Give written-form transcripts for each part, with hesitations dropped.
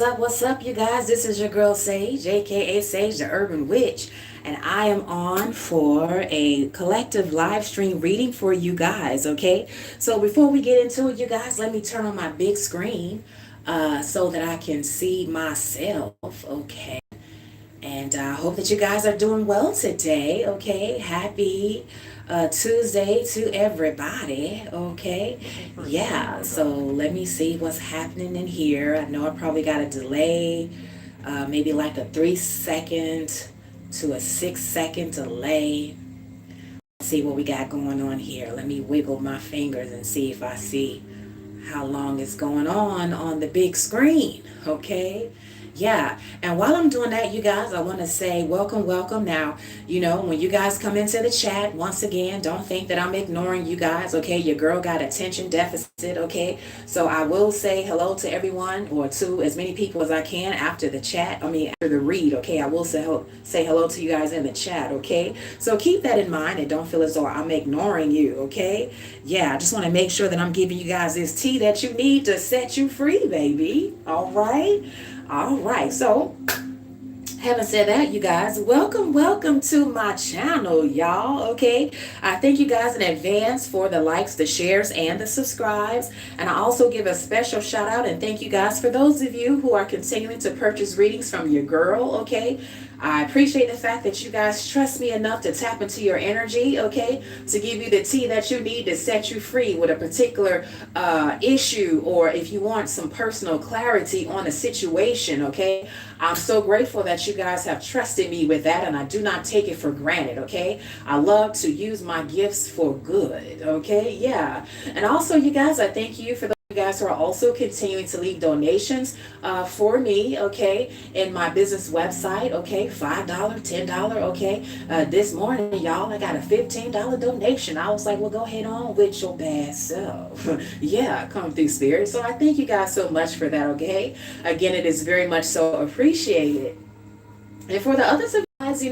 What's up, you guys? This is your girl Sage, aka Sage the Urban Witch, and I am on for a collective live stream reading for you guys, okay? So before we get into it, you guys, let me turn on my big screen so that I can see myself, okay? And I hope that you guys are doing well today, okay? Happy Tuesday to everybody, okay? Yeah, so let me see what's happening in here. I know I probably got a delay, maybe like a 3 second to a 6 second delay. Let's see what we got going on here. Let me wiggle my fingers and see if I see how long it's going on the big screen, okay? Yeah, and while I'm doing that, you guys, I want to say welcome, welcome. Now, when you guys come into the chat, once again, don't think that I'm ignoring you guys, okay? Your girl got attention deficit, okay? So I will say hello to everyone, or to as many people as I can after the chat, after the read, okay? I will say hello to you guys in the chat, okay? So keep that in mind and don't feel as though I'm ignoring you, okay? Yeah, I just want to make sure that I'm giving you guys this tea that you need to set you free, baby. All right? All right, so having said that, you guys, welcome to my channel, y'all, okay? I thank you guys in advance for the likes, the shares, and the subscribes. And I also give a special shout out and thank you guys for those of you who are continuing to purchase readings from your girl, okay? I appreciate the fact that you guys trust me enough to tap into your energy, okay, to give you the tea that you need to set you free with a particular issue, or if you want some personal clarity on a situation, okay. I'm so grateful that you guys have trusted me with that, and I do not take it for granted, okay. I love to use my gifts for good, okay. Yeah, and also, you guys, I thank you for you guys who are also continuing to leave donations for me, okay, in my business website, okay, $5, $10, okay. This morning, y'all, I got a $15 donation. I was like, well, go ahead on with your bad self. Yeah, come through, spirit. So I thank you guys so much for that, okay. Again, it is very much so appreciated. And for the others of you guys,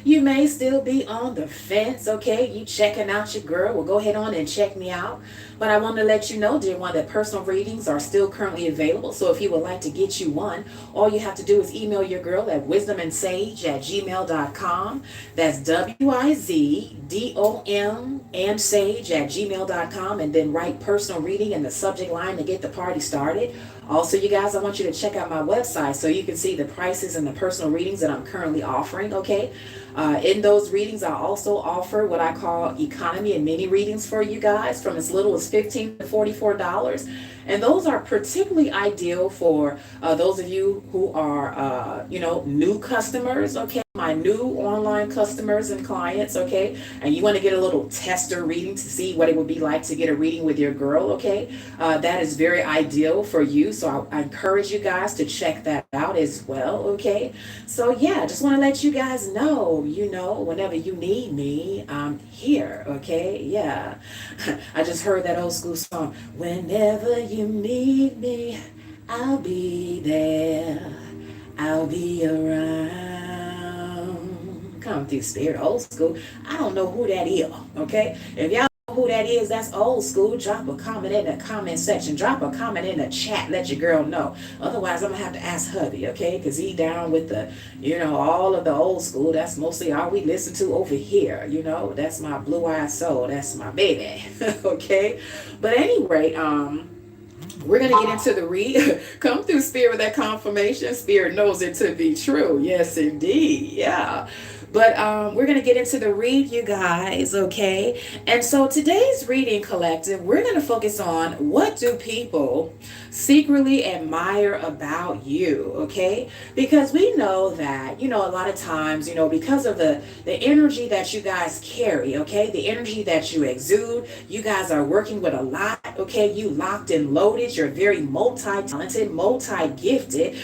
you may still be on the fence, okay? You checking out your girl. Well, go ahead on and check me out. But I want to let you know, dear one, that personal readings are still currently available. So if you would like to get you one, all you have to do is email your girl at WizdomandSage@gmail.com. That's WIZDOM and sage@gmail.com. And then write personal reading in the subject line to get the party started. Also, you guys, I want you to check out my website so you can see the prices and the personal readings that I'm currently offering, okay? In those readings, I also offer what I call economy and mini readings for you guys from as little as $15 to $44. And those are particularly ideal for those of you who are, new customers, okay? My new online customers and clients, okay? And you want to get a little tester reading to see what it would be like to get a reading with your girl, okay? That is very ideal for you. So I encourage you guys to check that out as well, okay? So yeah, just want to let you guys know, whenever you need me, I'm here, okay? Yeah. I just heard that old school song, whenever you need me, I'll be there. I'll be around. Come through, spirit, old school. I don't know who that is, okay? If y'all know who that is, that's old school. Drop a comment in the comment section. Drop a comment in the chat. Let your girl know. Otherwise, I'm going to have to ask hubby, okay? Because he down with the, all of the old school. That's mostly all we listen to over here, That's my blue-eyed soul. That's my baby, okay? But anyway, we're going to get into the read. Come through, spirit, with that confirmation. Spirit knows it to be true. Yes, indeed. Yeah. But we're going to get into the read, you guys, okay? And so today's reading collective, we're going to focus on what do people secretly admire about you, okay? Because we know that, a lot of times, because of the energy that you guys carry, okay? The energy that you exude, you guys are working with a lot, okay? You locked and loaded. You're very multi-talented, multi-gifted,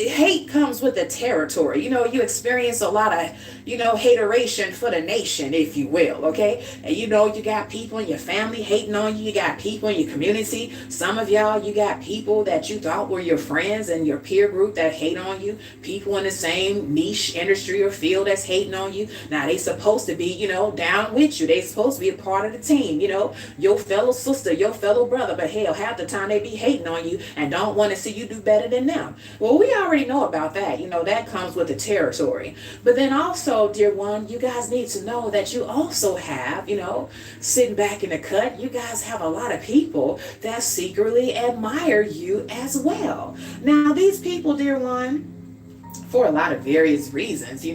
hate comes with the territory. You experience a lot of, hateration for the nation, if you will, okay? And you got people in your family hating on you. You got people in your community. Some of y'all, you got people that you thought were your friends and your peer group that hate on you. People in the same niche industry or field that's hating on you. Now, they supposed to be, down with you. They supposed to be a part of the team, your fellow sister, your fellow brother. But hell, half the time they be hating on you and don't want to see you do better than them. Well, we already know about that. That comes with the territory. But then also, dear one, you guys need to know that you also have, sitting back in the cut, you guys have a lot of people that secretly admire you as well. Now, these people, dear one, for a lot of various reasons, they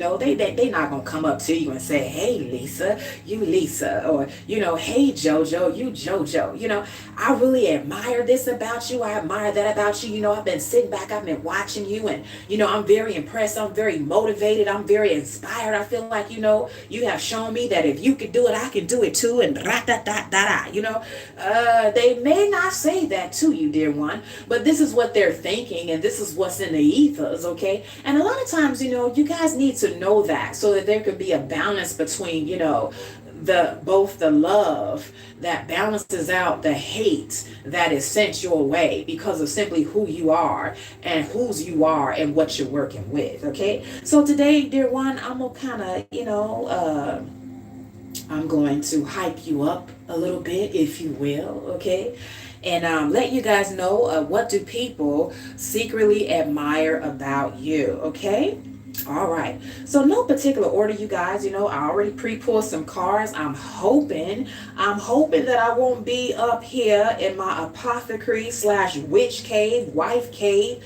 not gonna come up to you and say, hey Lisa, you Lisa, or hey Jojo, you Jojo. I really admire this about you. I admire that about you. I've been sitting back, I've been watching you, and I'm very impressed. I'm very motivated. I'm very inspired. I feel like you have shown me that if you can do it, I can do it too. And they may not say that to you, dear one, but this is what they're thinking, and this is what's in the ethers, okay? And a lot of times, you guys need to know that so that there could be a balance between, both the love that balances out the hate that is sent your way because of simply who you are and whose you are and what you're working with. Okay. So today, dear one, I'm gonna kind of, I'm going to hype you up a little bit, if you will. Okay. And let you guys know what do people secretly admire about you, okay? All right. So no particular order, you guys. I already pre-pulled some cards. I'm hoping that I won't be up here in my apothecary / witch cave, wife cave,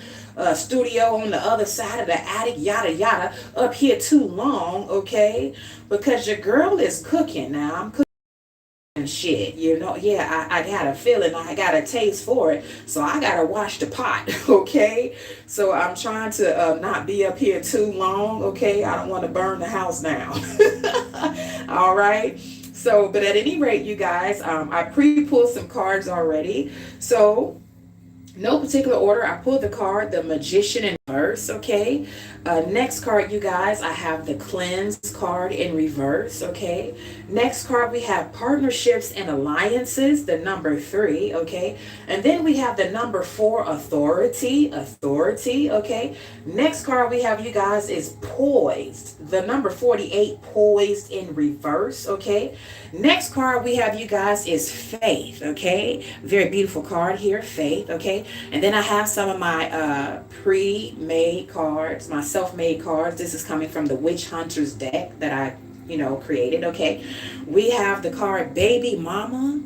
studio on the other side of the attic, yada yada, up here too long, okay? Because your girl is cooking now. I'm cooking and shit, yeah, I got a feeling, I got a taste for it, so I gotta wash the pot. Okay, so I'm trying to not be up here too long, okay? I don't want to burn the house down. All right, so but at any rate, you guys, I pre-pulled some cards already, so no particular order. I pulled the card, the Magician in reverse, okay? Next card, you guys, I have the Cleanse card in reverse, okay? Next card, we have Partnerships and Alliances, the number 3, okay? And then we have the number 4, Authority, okay? Next card we have, you guys, is Poised, the number 48, Poised in reverse, okay? Next card we have, you guys, is Faith, okay? Very beautiful card here, Faith, okay? And then I have some of my pre-made cards, my self-made cards. This is coming from the Witch Hunters deck that I, created, okay? We have the card Baby Mama,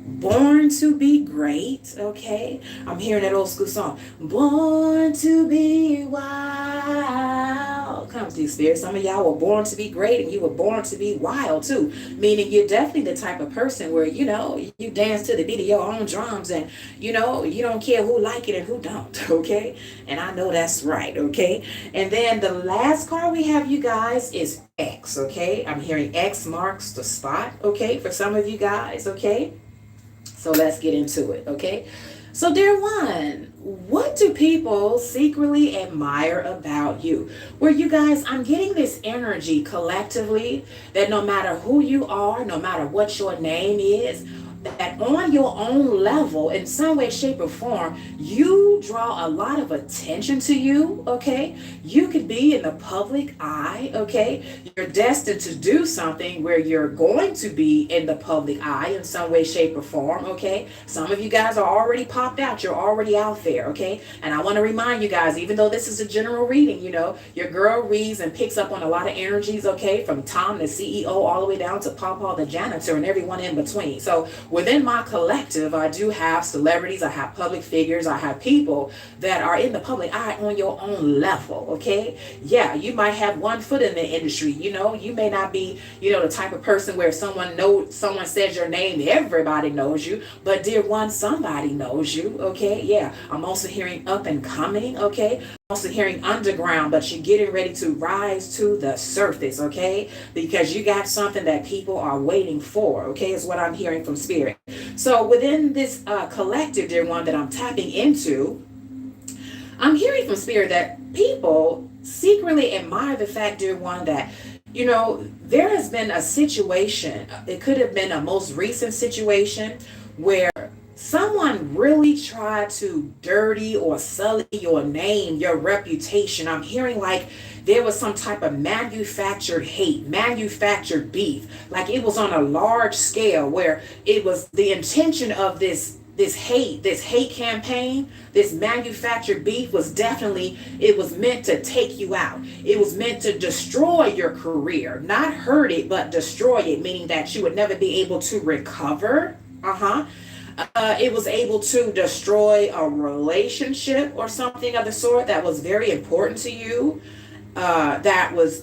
Born to be Great, okay? I'm hearing that old school song. Born to be wild. Come through, Spirit. Some of y'all were born to be great and you were born to be wild too. Meaning you're definitely the type of person where, you dance to the beat of your own drums and, you don't care who like it and who don't, okay? And I know that's right, okay? And then the last card we have, you guys, is X, okay? I'm hearing X marks the spot, okay? For some of you guys, okay? So let's get into it, okay? So dear one, what do people secretly admire about you? Well, you guys, I'm getting this energy collectively that no matter who you are, no matter what your name is, that on your own level, in some way, shape, or form, you draw a lot of attention to you, okay? You could be in the public eye, okay? You're destined to do something where you're going to be in the public eye in some way, shape, or form, okay? Some of you guys are already popped out. You're already out there, okay? And I want to remind you guys, even though this is a general reading, your girl reads and picks up on a lot of energies, okay? From Tom, the CEO, all the way down to Pawpaw, the janitor, and everyone in between. So within my collective, I do have celebrities, I have public figures, I have people that are in the public eye on your own level, okay? Yeah, you might have one foot in the industry, you may not be, the type of person where someone says your name, everybody knows you, but dear one, somebody knows you, okay? Yeah, I'm also hearing up and coming, okay? Also hearing underground, but you're getting ready to rise to the surface, okay? Because you got something that people are waiting for, okay? Is what I'm hearing from Spirit. So within this collective, dear one, that I'm tapping into, I'm hearing from Spirit that people secretly admire the fact, dear one, that there has been a situation. It could have been a most recent situation where someone really tried to dirty or sully your name, your reputation. I'm hearing like there was some type of manufactured hate, manufactured beef, like it was on a large scale where it was the intention of this hate campaign, this manufactured beef was definitely, it was meant to take you out. It was meant to destroy your career, not hurt it, but destroy it, meaning that you would never be able to recover. It was able to destroy a relationship or something of the sort that was very important to you. That was,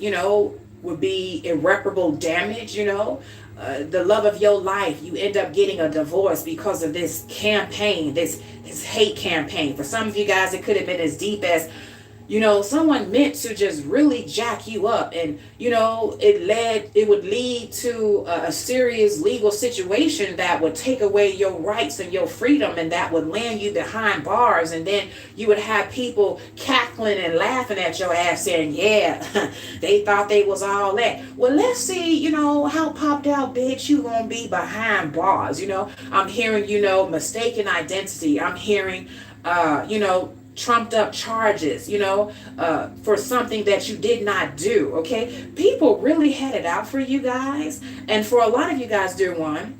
would be irreparable damage, the love of your life. You end up getting a divorce because of this campaign, this hate campaign. For some of you guys, it could have been as deep as, someone meant to just really jack you up, and it would lead to a serious legal situation that would take away your rights and your freedom, and that would land you behind bars, and then you would have people cackling and laughing at your ass saying, yeah, they thought they was all that. Well, let's see, how popped out bitch you gonna be behind bars. I'm hearing, mistaken identity. I'm hearing trumped up charges, for something that you did not do. Okay, people really had it out for you guys, and for a lot of you guys, dear one,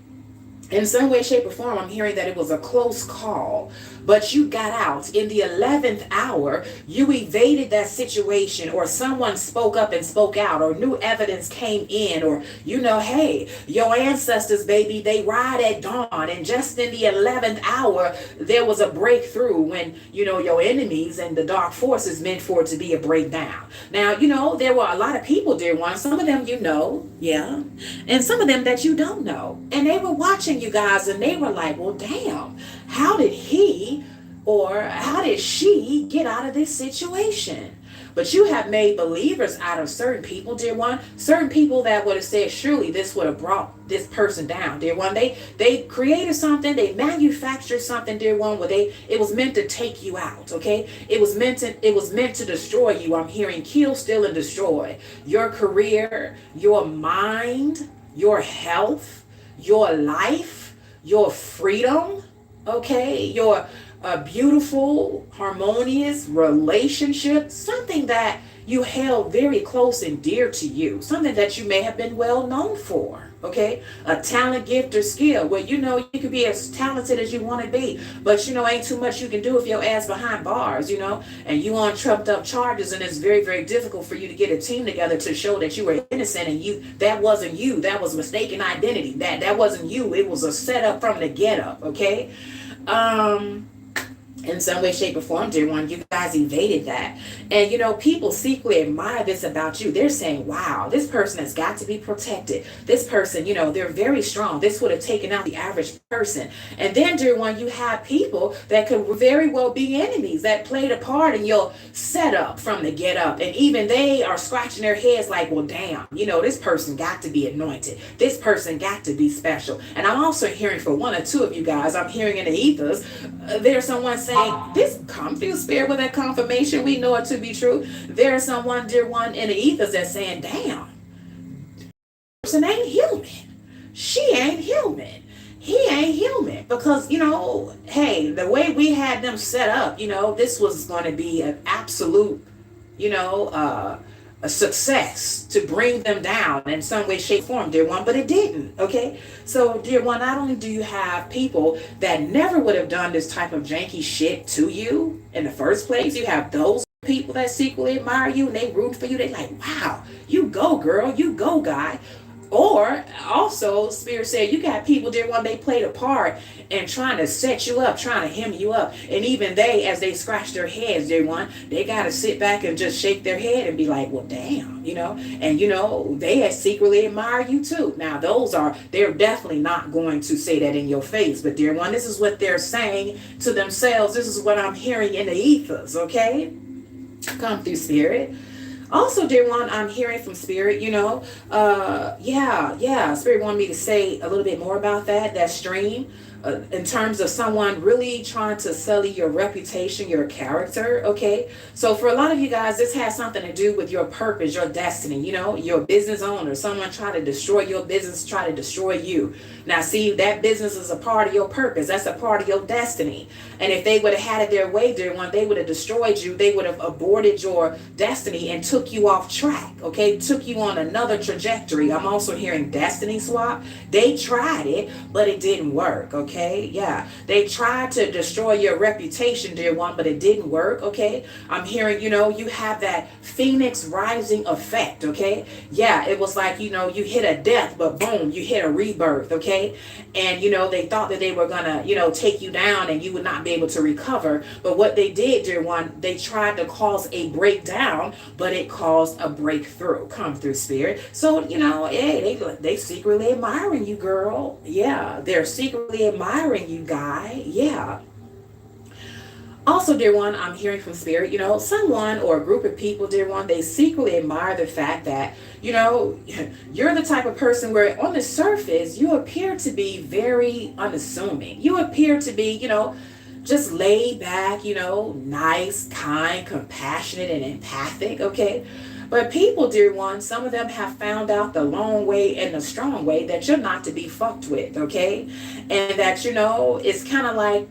in some way, shape, or form, I'm hearing that it was a close call, but you got out. In the 11th hour, you evaded that situation, or someone spoke up and spoke out, or new evidence came in, or, hey, your ancestors, baby, they ride at dawn. And just in the 11th hour, there was a breakthrough when, your enemies and the dark forces meant for it to be a breakdown. Now, there were a lot of people, dear one, some of them yeah, and some of them that you don't know. And they were watching you guys, and they were like, well, damn, how did he or how did she get out of this situation? But you have made believers out of certain people, dear one. Certain people that would have said, surely this would have brought this person down, dear one. They created something, they manufactured something, dear one, where it was meant to take you out, okay? It was meant to destroy you. I'm hearing kill, steal, and destroy your career, your mind, your health, your life, your freedom, okay? Your a beautiful, harmonious relationship, something that you held very close and dear to you, something that you may have been well known for, okay? A talent, gift, or skill where you could be as talented as you want to be, but ain't too much you can do if your ass behind bars, and you on trumped up charges, and it's very, very difficult for you to get a team together to show that you were innocent, and that wasn't you, that was mistaken identity, that wasn't you, it was a setup from the get up, okay? In some way, shape, or form, dear one, you guys evaded that. And, people secretly admire this about you. They're saying, wow, this person has got to be protected. This person, they're very strong. This would have taken out the average person. And then, dear one, you have people that could very well be enemies that played a part in your setup from the get up. And even they are scratching their heads like, well, damn, this person got to be anointed. This person got to be special. And I'm also hearing for one or two of you guys, I'm hearing in the ethers, there's someone saying, this come through spirit with that confirmation. We know it to be true. There's someone, dear one, in the ethers that's saying, damn, this person ain't human. She ain't human. He ain't human. Because, hey, the way we had them set up, this was going to be an absolute, a success to bring them down in some way, shape, form, dear one, but it didn't, okay? So, dear one, not only do you have people that never would have done this type of janky shit to you in the first place, you have those people that secretly admire you and they root for you. They like, wow, you go, girl, you go, guy. Or also, Spirit said, you got people, dear one, they played a part in trying to set you up, trying to hem you up. And even they, as they scratch their heads, dear one, they got to sit back and just shake their head and be like, well, damn, And, they secretly admire you too. Now, they're definitely not going to say that in your face. But, dear one, this is what they're saying to themselves. This is what I'm hearing in the ethers, okay? Come through, Spirit. Also, dear one, I'm hearing from Spirit, Spirit wanted me to say a little bit more about that stream in terms of someone really trying to sully your reputation, your character, okay? So for a lot of you guys, this has something to do with your purpose, your destiny, you know, your business owner, someone trying to destroy your business, try to destroy you. Now, see, that business is a part of your purpose. That's a part of your destiny. And if they would have had it their way, dear one, they would have destroyed you. They would have aborted your destiny and took you off track, okay? Took you on another trajectory. I'm also hearing destiny swap. They tried it, but it didn't work, okay? Yeah, they tried to destroy your reputation, dear one, but it didn't work, okay? I'm hearing, you know, you have that phoenix rising effect, okay? Yeah, it was like, you know, you hit a death, but boom, you hit a rebirth, okay? And, you know, they thought that they were gonna, you know, take you down and you would not be able to recover. But what they did, dear one, they tried to cause a breakdown, but it caused a breakthrough. Come through, spirit. So, you know, hey, they secretly admiring you, girl. Yeah, they're secretly admiring you, guy. Yeah. Also, dear one, I'm hearing from spirit, you know, someone or a group of people, dear one, they secretly admire the fact that, you know, you're the type of person where on the surface, you appear to be very unassuming. You appear to be, you know, just laid back, you know, nice, kind, compassionate, and empathic, okay? But people, dear one, some of them have found out the long way and the strong way that you're not to be fucked with, okay? And that, you know, it's kind of like,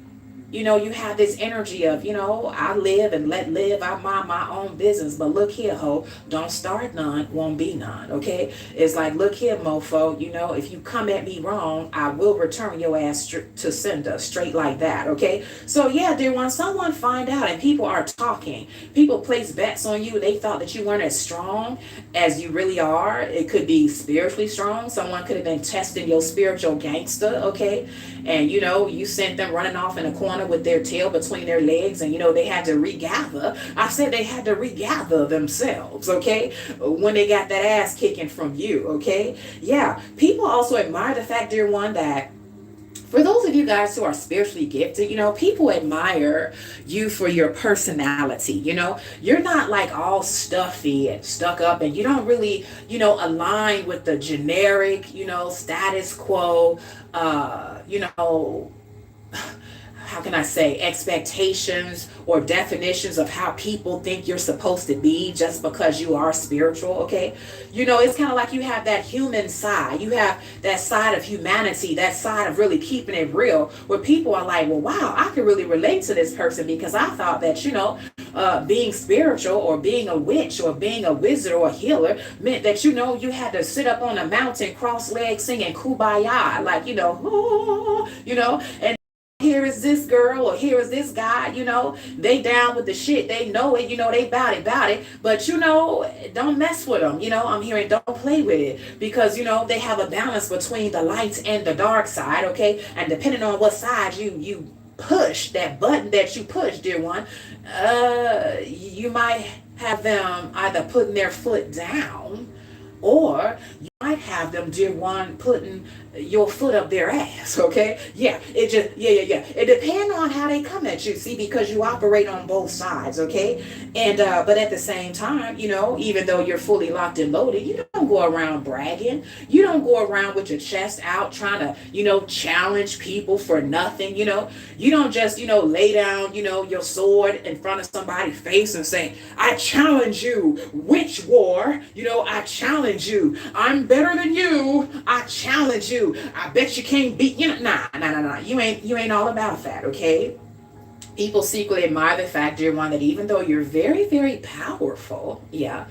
you know, you have this energy of, you know, I live and let live. I mind my own business. But look here, ho, don't start none, won't be none, okay? It's like, look here, mofo, you know, if you come at me wrong, I will return your ass to sender, straight like that, okay? So, yeah, dear one, someone find out, and people are talking. People place bets on you. They thought that you weren't as strong as you really are. It could be spiritually strong. Someone could have been testing your spiritual gangster, okay? And, you know, you sent them running off in a corner with their tail between their legs, and, you know, they had to regather. I said they had to regather themselves, okay, when they got that ass kicking from you, okay? Yeah, people also admire the fact, dear one, that for those of you guys who are spiritually gifted, you know, people admire you for your personality. You know, you're not like all stuffy and stuck up, and you don't really, you know, align with the generic, you know, status quo, you know, how can I say, expectations or definitions of how people think you're supposed to be just because you are spiritual, okay? You know, it's kind of like you have that human side. You have that side of humanity, that side of really keeping it real, where people are like, well, wow, I can really relate to this person because I thought that, you know, being spiritual or being a witch or being a wizard or a healer meant that, you know, you had to sit up on a mountain, cross legs, singing kumbaya, like, you know, oh, you know, and here is this girl or here is this guy, you know, they down with the shit, they know it, you know, they bout it, but, you know, don't mess with them, you know, I'm hearing don't play with it, because, you know, they have a balance between the light and the dark side, okay, and depending on what side you push, that button that you push, dear one, you might have them either putting their foot down, or you might have them, dear one, putting your foot up their ass, okay? Yeah, it just, yeah. It depends on how they come at you, see, because you operate on both sides, okay? And, but at the same time, you know, even though you're fully locked and loaded, you don't go around bragging. You don't go around with your chest out trying to, you know, challenge people for nothing, you know? You don't just, you know, lay down, you know, your sword in front of somebody's face and say, I challenge you, witch war, you know, I challenge you. I'm better than you. I challenge you. I bet you can't beat you. Nah. You ain't all about that, okay? People secretly admire the fact, dear one, that even though you're very, very powerful, yeah,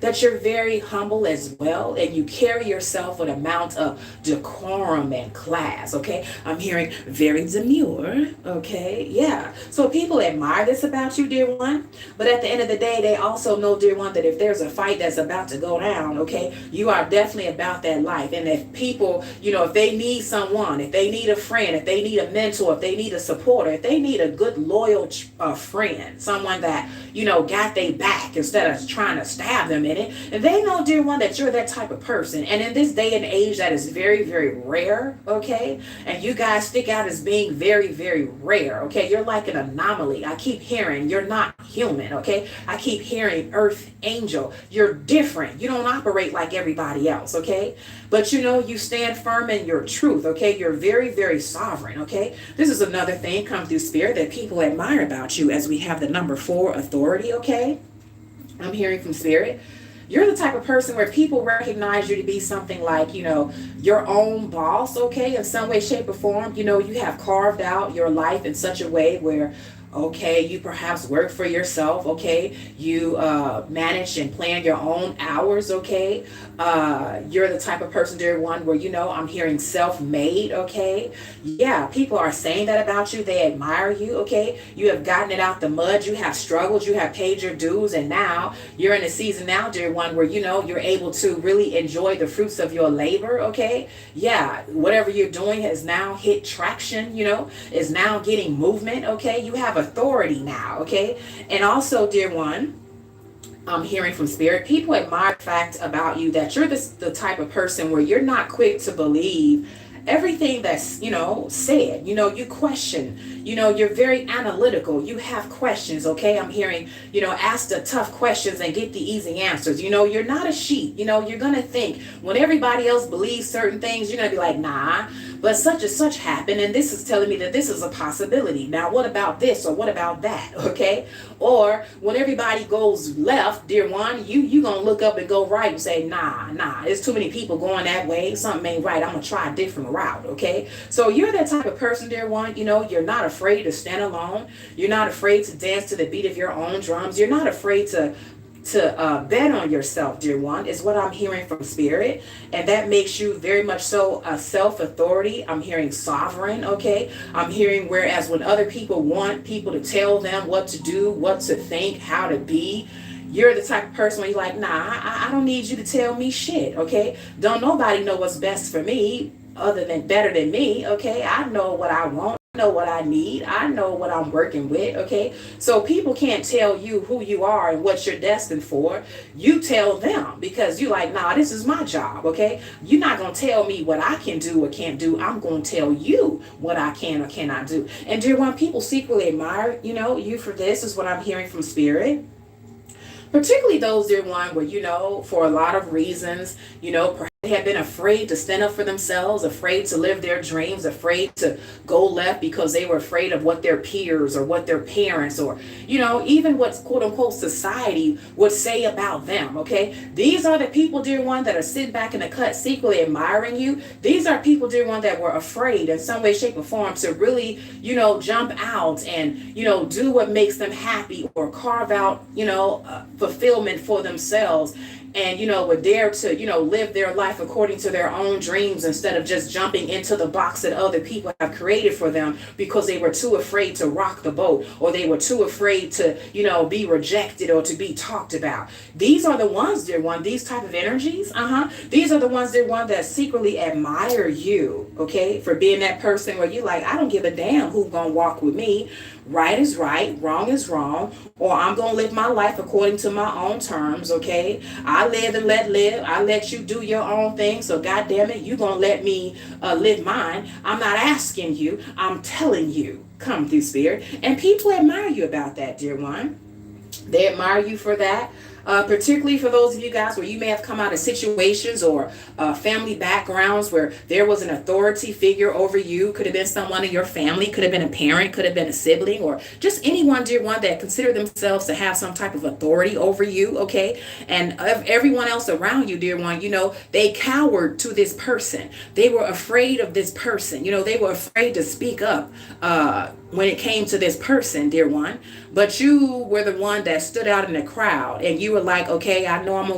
that you're very humble as well, and you carry yourself with an amount of decorum and class, okay? I'm hearing very demure, okay? Yeah. So people admire this about you, dear one, but at the end of the day, they also know, dear one, that if there's a fight that's about to go down, okay, you are definitely about that life. And if people, you know, if they need someone, if they need a friend, if they need a mentor, if they need a supporter, if they need a good, loyal friend, someone that, you know, got their back instead of trying to stab them minute. And they know, dear one, that you're that type of person. And in this day and age, that is very, very rare, okay? And you guys stick out as being very, very rare, okay? You're like an anomaly. I keep hearing you're not human, okay? I keep hearing earth angel. You're different. You don't operate like everybody else, okay? But you know, you stand firm in your truth, okay? You're very, very sovereign, okay? This is another thing come through spirit that people admire about you, as we have the number 4 authority, okay? I'm hearing from spirit. You're the type of person where people recognize you to be something like, you know, your own boss, okay, in some way, shape, or form. You know, you have carved out your life in such a way where, okay, you perhaps work for yourself, okay, you manage and plan your own hours, okay, you're the type of person, dear one, where, you know, I'm hearing self-made, okay, yeah, people are saying that about you, they admire you, okay, you have gotten it out the mud, you have struggled, you have paid your dues, and now you're in a season now, dear one, where, you know, you're able to really enjoy the fruits of your labor, okay, yeah, whatever you're doing has now hit traction, you know, is now getting movement, okay, you have authority now, okay? And also, dear one, I'm hearing from spirit, people admire the fact about you that you're the type of person where you're not quick to believe everything that's, you know, said. You know, you question, you know, you're very analytical, you have questions, okay? I'm hearing, you know, ask the tough questions and get the easy answers. You know, you're not a sheep, you know, you're gonna think when everybody else believes certain things, you're gonna be like, nah, but such and such happened, and this is telling me that this is a possibility. Now, what about this, or what about that, okay? Or when everybody goes left, dear one, you gonna look up and go right and say, nah, there's too many people going that way, something ain't right, I'm gonna try a different route, okay? So you're that type of person, dear one, you know, you're not afraid to stand alone, you're not afraid to dance to the beat of your own drums, you're not afraid to bet on yourself, dear one, is what I'm hearing from spirit. And that makes you very much so a self-authority. I'm hearing sovereign, okay? I'm hearing whereas when other people want people to tell them what to do, what to think, how to be, you're the type of person where you're like, nah, I don't need you to tell me shit, okay? Don't nobody know what's best for me other than better than me, okay? I know what I want. Know what I need. I know what I'm working with, okay? So people can't tell you who you are and what you're destined for. You tell them, because you're like, nah, this is my job, okay? You're not going to tell me what I can do or can't do. I'm going to tell you what I can or cannot do. And dear one, people secretly admire, you know, you for this, is what I'm hearing from spirit. Particularly those, dear one, where, you know, for a lot of reasons, you know, perhaps they have been afraid to stand up for themselves, afraid to live their dreams, afraid to go left because they were afraid of what their peers or what their parents or, you know, even what quote unquote society would say about them, okay? These are the people, dear one, that are sitting back in the cut secretly admiring you. These are people, dear one, that were afraid in some way, shape, or form to really, you know, jump out and, you know, do what makes them happy or carve out, you know, fulfillment for themselves. And, you know, would dare to, you know, live their life according to their own dreams instead of just jumping into the box that other people have created for them because they were too afraid to rock the boat, or they were too afraid to, you know, be rejected or to be talked about. These are the ones, dear one, these type of energies, these are the ones, dear one, that secretly admire you, okay, for being that person where you like, I don't give a damn who's gonna walk with me. Right is right, wrong is wrong, or I'm going to live my life according to my own terms, okay? I live and let live. I let you do your own thing, so God damn it, you going to let me live mine. I'm not asking you, I'm telling you. Come through spirit. And people admire you about that, dear one. They admire you for that. Particularly for those of you guys where you may have come out of situations or family backgrounds where there was an authority figure over you. Could have been someone in your family, could have been a parent, could have been a sibling, or just anyone, dear one, that consider themselves to have some type of authority over you, okay? And everyone else around you, dear one, you know, they cowered to this person. They were afraid of this person. You know, they were afraid to speak up when it came to this person, dear one. But you were the one that stood out in the crowd, and you were like, okay, I know I'm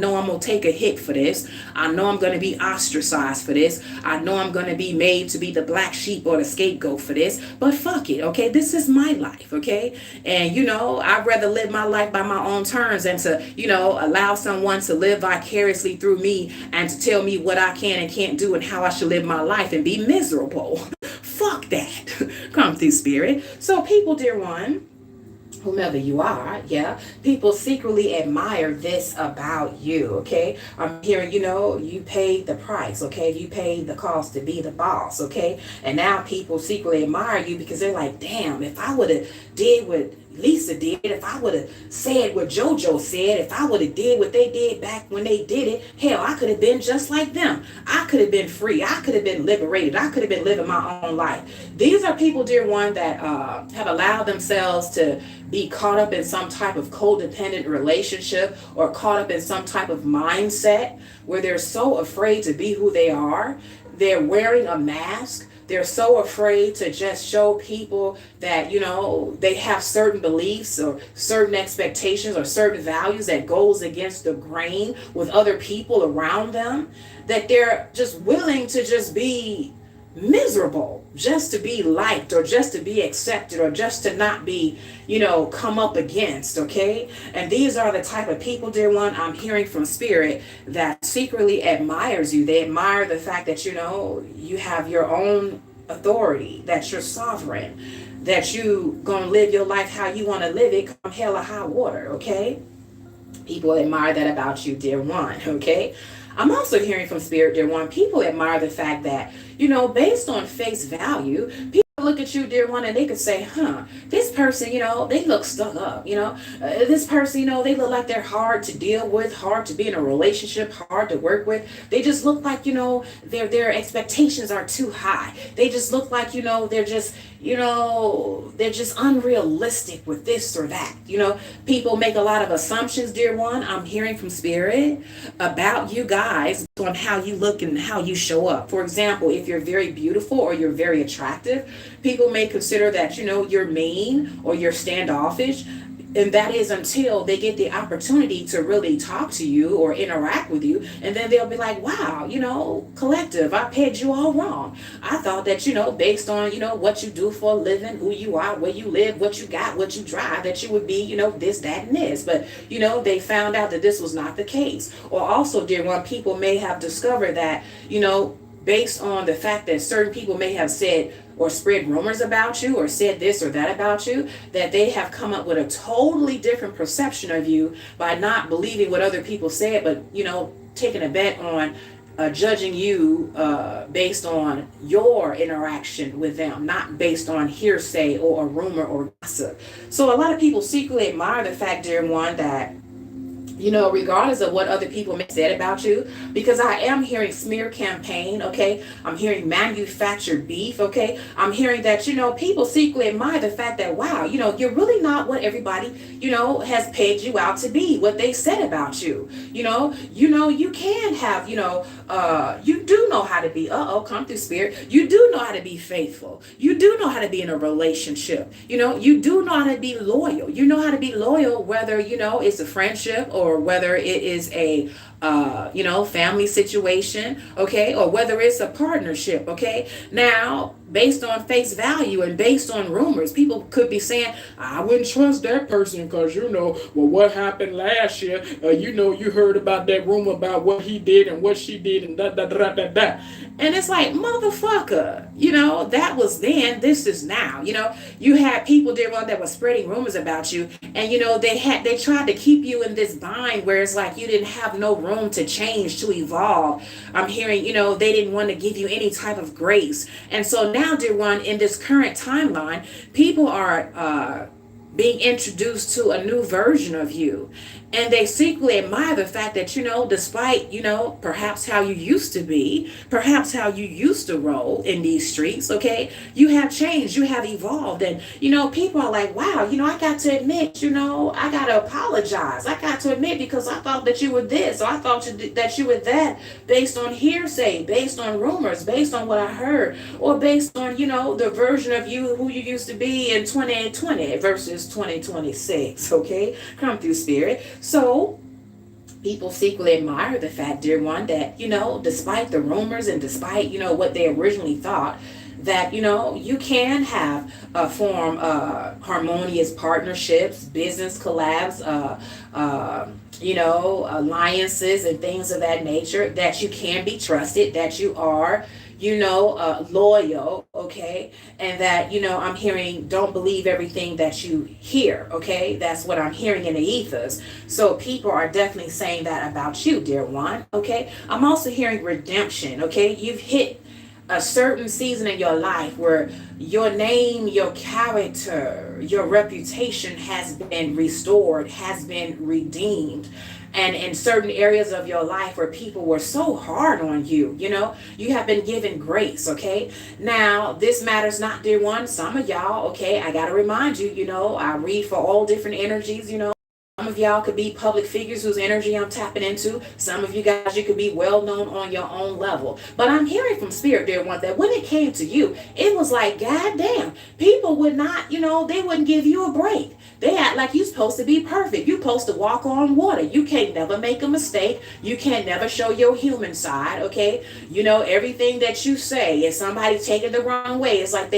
gonna take a hit for this. I know I'm gonna be ostracized for this. I know I'm gonna be made to be the black sheep or the scapegoat for this. But fuck it, okay? This is my life, okay? And you know, I'd rather live my life by my own terms than to, you know, allow someone to live vicariously through me and to tell me what I can and can't do and how I should live my life and be miserable. Fuck that. Come through spirit. So people, dear one, whomever you are, yeah, people secretly admire this about you, okay? I'm hearing, you paid the price, okay? You paid the cost to be the boss, okay? And now people secretly admire you because they're like, damn, if I would have did what Lisa did, if I would have said what JoJo said, if I would have did what they did back when they did it, hell, I could have been just like them. I could have been free. I could have been liberated. I could have been living my own life. These are people, dear one, that have allowed themselves to be caught up in some type of codependent relationship or caught up in some type of mindset where they're so afraid to be who they are. They're wearing a mask. They're so afraid to just show people that, they have certain beliefs or certain expectations or certain values that goes against the grain with other people around them, that they're just willing to just be miserable just to be liked or just to be accepted or just to not be, come up against, okay? And these are the type of people, dear one, I'm hearing from spirit that secretly admires you. They admire the fact that, you have your own authority, that you're sovereign, that you gonna live your life how you want to live it, come hell or high water, okay? People admire that about you, dear one, okay? I'm also hearing from spirit, dear one, people admire the fact that, based on face value, people look at you, dear one, and they could say, this person, they look stuck up, this person, they look like they're hard to deal with, hard to be in a relationship, hard to work with. They just look like, their expectations are too high. They just look like, they're just, they're just unrealistic with this or that. People make a lot of assumptions, dear one. I'm hearing from spirit about you guys on how you look and how you show up. For example, if you're very beautiful or you're very attractive, people may consider that, you're mean or you're standoffish. And that is until they get the opportunity to really talk to you or interact with you. And then they'll be like, wow, collective, I pegged you all wrong. I thought that, based on, what you do for a living, who you are, where you live, what you got, what you drive, that you would be, this, that, and this. But, they found out that this was not the case. Or also, dear one, people may have discovered that, based on the fact that certain people may have said or spread rumors about you or said this or that about you, that they have come up with a totally different perception of you by not believing what other people said, but, taking a bet on judging you based on your interaction with them, not based on hearsay or a rumor or gossip. So a lot of people secretly admire the fact, dear one, that regardless of what other people may have said about you, because I am hearing smear campaign, okay? I'm hearing manufactured beef, okay? I'm hearing that, people secretly admire the fact that, wow, you're really not what everybody, has pegged you out to be, what they said about you. You can have, you do know how to be, come through spirit. You do know how to be faithful. You do know how to be in a relationship. You do know how to be loyal. You know how to be loyal, whether, it's a friendship or whether it is a family situation, okay, or whether it's a partnership, okay. Now, based on face value and based on rumors, people could be saying, I wouldn't trust that person because, what happened last year, you heard about that rumor about what he did and what she did and da. And it's like, motherfucker, that was then, this is now. You had people there that were spreading rumors about you, and they tried to keep you in this bind where it's like you didn't have no room to change, to evolve. I'm hearing, they didn't want to give you any type of grace. And so now, dear one, in this current timeline, people are being introduced to a new version of you. And they secretly admire the fact that, despite, perhaps how you used to be, perhaps how you used to roll in these streets, okay, you have changed, you have evolved. And, people are like, wow, I got to admit, I got to apologize. I got to admit, because I thought that you were this, or I thought that you were that, based on hearsay, based on rumors, based on what I heard, or based on, the version of you, who you used to be in 2020 versus 2026, okay? Come through spirit. So people secretly admire the fact, dear one, that, despite the rumors and despite, what they originally thought, that, you can have form harmonious partnerships, business collabs, alliances and things of that nature, that you can be trusted, that you are, loyal, okay? And that, I'm hearing don't believe everything that you hear, okay? That's what I'm hearing in the ethers. So people are definitely saying that about you, dear one, okay? I'm also hearing redemption, okay? You've hit a certain season in your life where your name, your character, your reputation has been restored, has been redeemed. And in certain areas of your life where people were so hard on you, you have been given grace, okay? Now, this matters not, dear one. Some of y'all, okay, I got to remind you, I read for all different energies, Some of y'all could be public figures whose energy I'm tapping into. Some of you guys, you could be well known on your own level. But I'm hearing from Spirit, dear one, that when it came to you, it was like, God damn, people would not, they wouldn't give you a break. They act like you're supposed to be perfect. You're supposed to walk on water. You can't never make a mistake. You can't never show your human side, okay? Everything that you say, if somebody take it the wrong way, it's like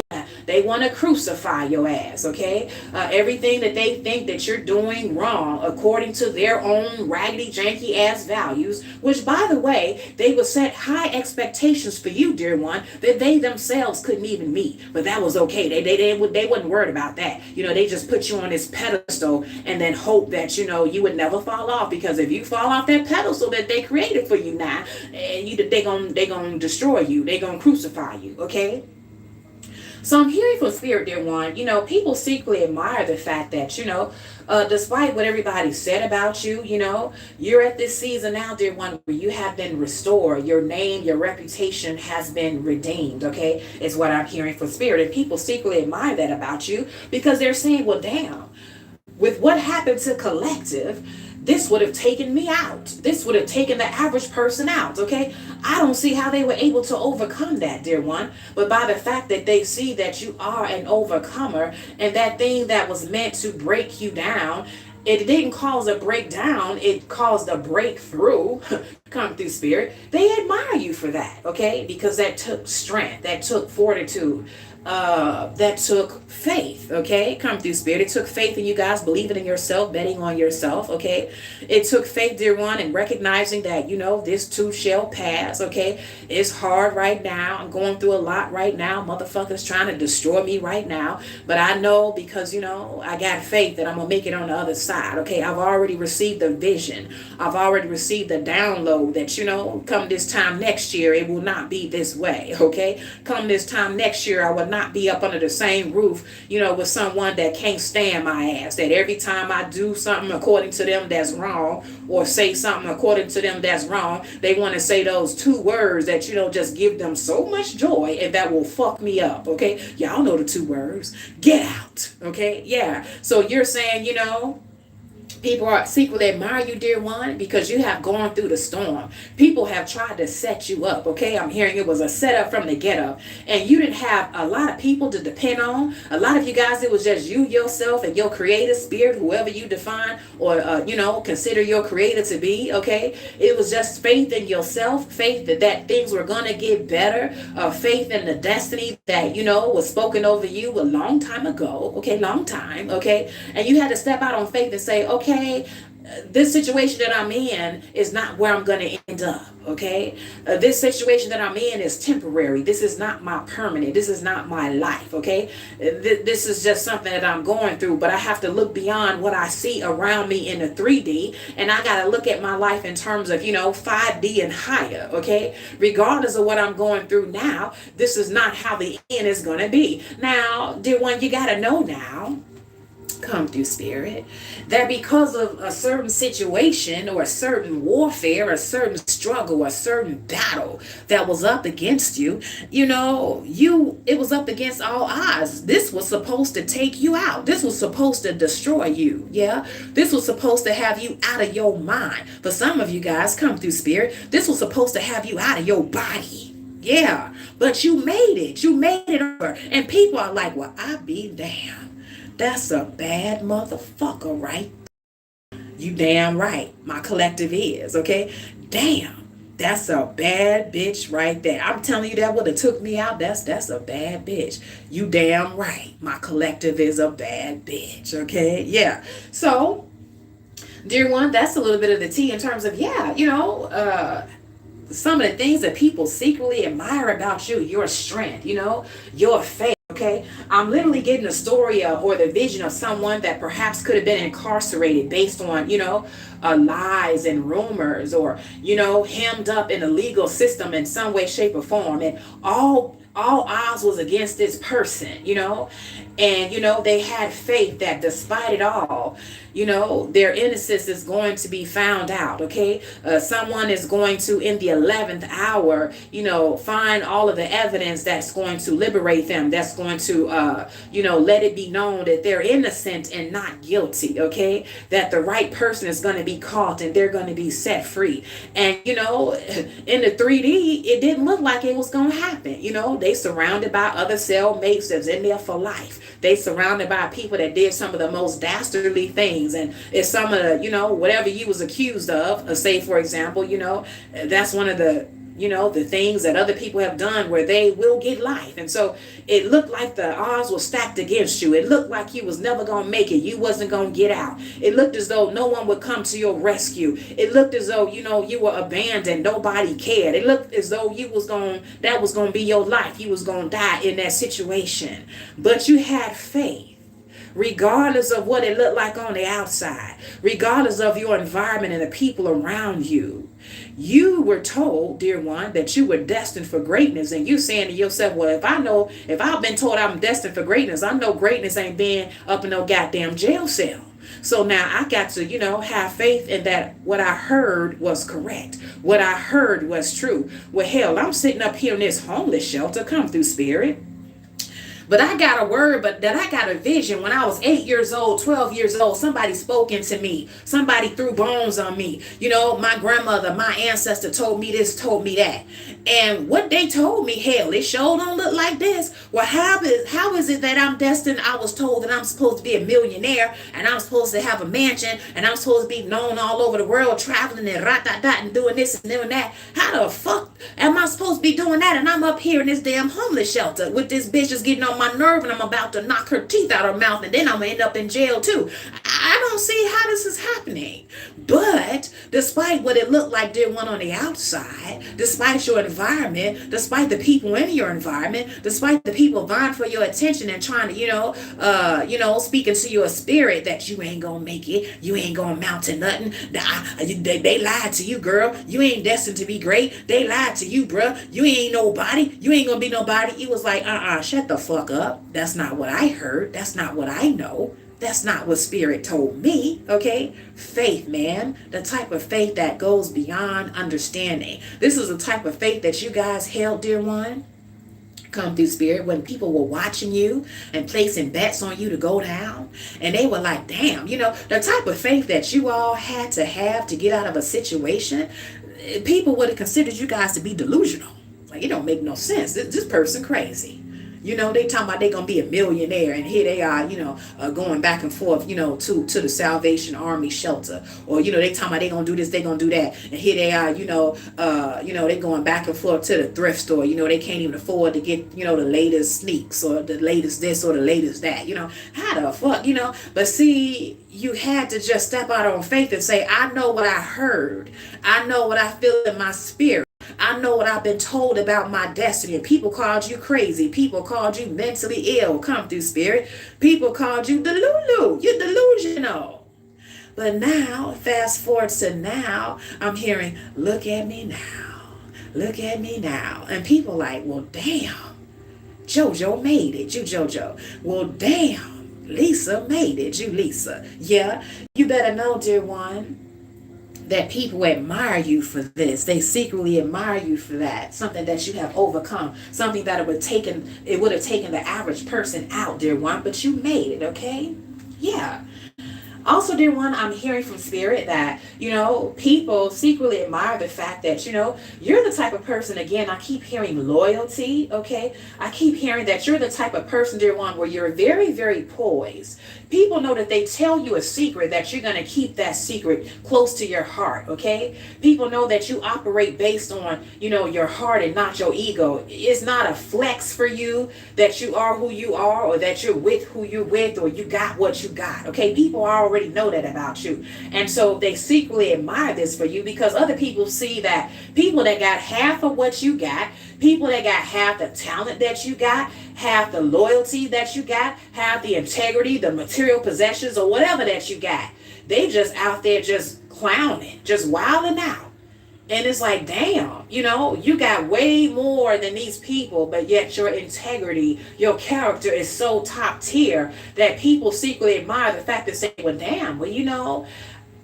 they want to crucify your ass, okay? Everything that they think that you're doing wrong according to their own raggedy, janky ass values, which, by the way, they would set high expectations for you, dear one, that they themselves couldn't even meet. But that was okay. They wasn't worried about that. They just put you on this pedestal and then hope that, you would never fall off, because if you fall off that pedestal that they created for you now, they gonna destroy you. They gonna crucify you, okay? So I'm hearing from Spirit, dear one, people secretly admire the fact that, despite what everybody said about you, you're at this season now, dear one, where you have been restored. Your name, your reputation has been redeemed, okay? Is what I'm hearing from Spirit. And people secretly admire that about you, because they're saying, well, damn, with what happened to Collective, this would have taken me out. This would have taken the average person out, okay? I don't see how they were able to overcome that, dear one. But by the fact that they see that you are an overcomer, and that thing that was meant to break you down, it didn't cause a breakdown, it caused a breakthrough. Come through, Spirit. They admire you for that, okay? Because that took strength, that took fortitude, that took faith, okay? Come through, Spirit. It took faith in you guys believing in yourself, betting on yourself, okay? It took faith, dear one, and recognizing that, this too shall pass, okay? It's hard right now. I'm going through a lot right now. Motherfuckers trying to destroy me right now. But I know, because, I got faith that I'm going to make it on the other side, okay? I've already received the vision. I've already received the download that, come this time next year, it will not be this way, okay? Come this time next year, I will not be up under the same roof, with someone that can't stand my ass. That every time I do something according to them that's wrong, or say something according to them that's wrong, they want to say those two words that, just give them so much joy, and that will fuck me up, okay? Y'all know the two words. Get out, okay? Yeah. So you're saying, people are secretly admire you, dear one, because you have gone through the storm. People have tried to set you up, okay? I'm hearing it was a setup from the get up. And you didn't have a lot of people to depend on. A lot of you guys, it was just you, yourself, and your creative spirit, whoever you define or, consider your creator to be, okay? It was just faith in yourself, faith that things were going to get better, faith in the destiny that, was spoken over you a long time ago, okay? Long time, okay? And you had to step out on faith and say, okay, this situation that I'm in is not where I'm going to end up, okay? This situation that I'm in is temporary. This is not my permanent. This is not my life, okay? This is just something that I'm going through, but I have to look beyond what I see around me in the 3D, and I got to look at my life in terms of, 5D and higher, okay? Regardless of what I'm going through now, this is not how the end is going to be. Now, dear one, you got to know now, come through, Spirit, that because of a certain situation or a certain warfare, a certain struggle, a certain battle that was up against you, it was up against all odds. This was supposed to take you out. This was supposed to destroy you. Yeah. This was supposed to have you out of your mind. For some of you guys, come through, Spirit, this was supposed to have you out of your body. Yeah. But you made it. You made it over. And people are like, well, I be damned. That's a bad motherfucker, right? You damn right. My collective is, okay? Damn. That's a bad bitch right there. I'm telling you, that would have took me out. That's a bad bitch. You damn right. My collective is a bad bitch, okay? Yeah. So, dear one, that's a little bit of the tea in terms of, some of the things that people secretly admire about you, your strength, your faith. Okay, I'm literally getting a story of, or the vision of someone that perhaps could have been incarcerated based on, lies and rumors, or, hemmed up in the legal system in some way, shape, or form. And all odds was against this person, and, they had faith that despite it all, their innocence is going to be found out. Okay, someone is going to, in the 11th hour, find all of the evidence that's going to liberate them, that's going to let it be known that they're innocent and not guilty. Okay, that the right person is going to be caught and they're going to be set free. And in the 3D, it didn't look like it was going to happen. They surrounded by other cellmates that's in there for life. They surrounded by people that did some of the most dastardly things. And it's some of the, whatever you was accused of, say, for example, that's one of the, the things that other people have done where they will get life. And so it looked like the odds were stacked against you. It looked like you was never going to make it. You wasn't going to get out. It looked as though no one would come to your rescue. It looked as though, you were abandoned. Nobody cared. It looked as though that was going to be your life. You was going to die in that situation. But you had faith. Regardless of what it looked like on the outside, regardless of your environment and the people around you, you were told, dear one, that you were destined for greatness. And you saying to yourself, well, if I've been told I'm destined for greatness, I know greatness ain't being up in no goddamn jail cell. So now I got to, have faith in that what I heard was correct. What I heard was true. Well, hell, I'm sitting up here in this homeless shelter. Come through, Spirit. But I got a word, I got a vision. When I was 8 years old, 12 years old, somebody spoke into me. Somebody threw bones on me. My grandmother, my ancestor told me this, told me that. And what they told me, hell, it sure don't look like this. Well, how is it that I'm destined? I was told that I'm supposed to be a millionaire, and I'm supposed to have a mansion, and I'm supposed to be known all over the world, traveling and and doing this and doing that. How the fuck am I supposed to be doing that? And I'm up here in this damn homeless shelter with this bitch just getting on my nerve, and I'm about to knock her teeth out her mouth, and then I'm gonna end up in jail too. I don't see how this is happening. But despite what it looked like, dear one, on the outside, despite your environment, despite the people in your environment, despite the people vying for your attention and trying to, speaking to your spirit that you ain't gonna make it, you ain't gonna amount to nothing. They lied to you, girl. You ain't destined to be great. They lied to you, bruh. You ain't nobody. You ain't gonna be nobody. It was like, shut the fuck up. That's not what I heard. That's not what I know. That's not what Spirit told me. Okay? Faith, man. The type of faith that goes beyond understanding. This is the type of faith that you guys held, dear one. Come through, Spirit, when people were watching you and placing bets on you to go down, and they were like, damn, the type of faith that you all had to have to get out of a situation, people would have considered you guys to be delusional. Like, it don't make no sense. This person crazy. They talking about they gonna be a millionaire, and here they are, going back and forth, to the Salvation Army shelter, or they talking about they gonna do this, they gonna do that, and here they are, they going back and forth to the thrift store. They can't even afford to get, the latest sneaks or the latest this or the latest that. How the fuck, But see, you had to just step out on faith and say, I know what I heard, I know what I feel in my spirit. I know what I've been told about my destiny. People called you crazy. People called you mentally ill. Come through, Spirit. People called you delulu. You're delusional. But now, fast forward to now, I'm hearing, look at me now. Look at me now. And people like, well, damn. JoJo made it. You, JoJo. Well, damn. Lisa made it. You, Lisa. Yeah. You better know, dear one, that people admire you for this. They secretly admire you for that. Something that you have overcome. Something that it would have taken the average person out, dear one. But you made it, okay? Yeah. Also, dear one, I'm hearing from Spirit that, people secretly admire the fact that, you're the type of person, again, I keep hearing loyalty, okay? I keep hearing that you're the type of person, dear one, where you're very, very poised. People know that they tell you a secret, that you're going to keep that secret close to your heart, okay? People know that you operate based on, your heart and not your ego. It's not a flex for you that you are who you are, or that you're with who you're with, or you got what you got, okay? People already know that about you. And so they secretly admire this for you, because other people see that people that got half of what you got, people that got half the talent that you got, half the loyalty that you got, half the integrity, the material possessions, or whatever that you got, they just out there just clowning, just wilding out. And it's like, damn, you got way more than these people, but yet your integrity, your character is so top tier that people secretly admire the fact that say, well, damn, well,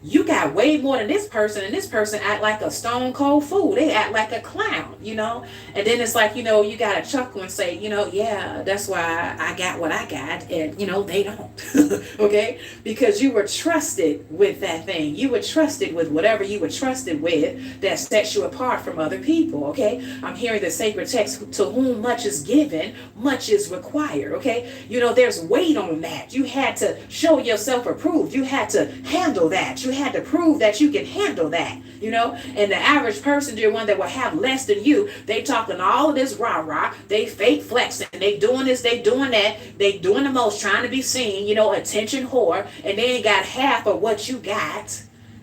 you got way more than this person, and this person act like a stone cold fool. They act like a clown, And then it's like, you got to chuckle and say, yeah, that's why I got what I got, and, they don't. Okay? Because you were trusted with that thing. You were trusted with whatever you were trusted with that sets you apart from other people, okay? I'm hearing the sacred text, to whom much is given, much is required, okay? There's weight on that. You had to show yourself approved. You had to handle that. You had to prove that you can handle that, and the average person, dear one, that will have less than you, they talking all of this rah-rah, they fake flexing, they doing this, they doing that, they doing the most, trying to be seen, attention whore, and they ain't got half of what you got,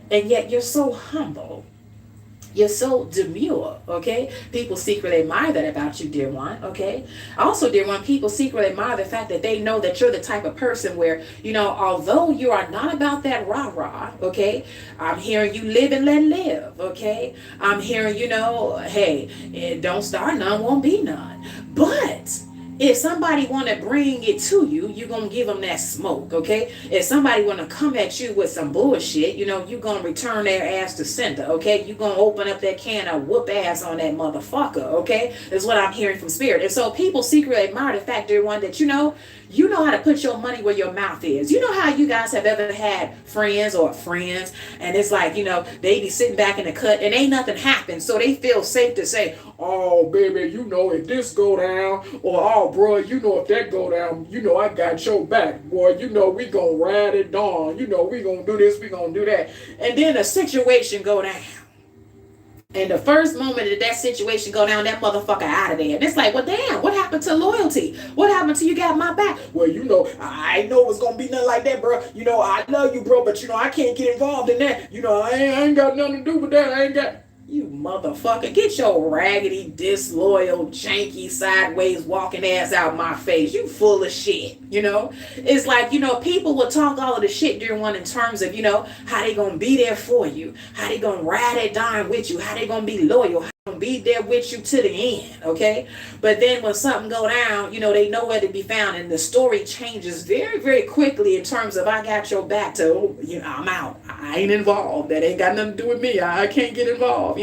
and yet you're so humble. You're so demure, okay? People secretly admire that about you, dear one, okay? Also, dear one, people secretly admire the fact that they know that you're the type of person where, although you are not about that rah-rah, okay? I'm hearing you live and let live, okay? I'm hearing, hey, don't start none, won't be none. But if somebody want to bring it to you, you're going to give them that smoke, okay? If somebody want to come at you with some bullshit, you're going to return their ass to sender, okay? You're going to open up that can of whoop ass on that motherfucker, okay? That's what I'm hearing from spirit. And so people secretly admire the fact, dear one, that you know how to put your money where your mouth is. You know how you guys have ever had friends, and it's like, they be sitting back in the cut and ain't nothing happened, so they feel safe to say, oh, baby, if this go down, or, oh, bro, if that go down, I got your back, boy, we gonna ride it down, we gonna do this, we gonna do that. And then a situation go down. And the first moment that situation go down, that motherfucker out of there. And it's like, well, damn, what happened to loyalty? What happened to you got my back? Well, I know it's going to be nothing like that, bro. I love you, bro, but, I can't get involved in that. I ain't got nothing to do with that. I ain't got... You motherfucker, get your raggedy, disloyal, janky, sideways walking ass out my face. You full of shit, It's like, people will talk all of the shit during one in terms of, how they gonna be there for you, how they gonna ride it down with you, how they gonna be loyal, how they gonna be there with you to the end, okay? But then when something go down, they know where to be found, and the story changes very, very quickly in terms of I got your back to, I'm out. I ain't involved. That ain't got nothing to do with me. I can't get involved,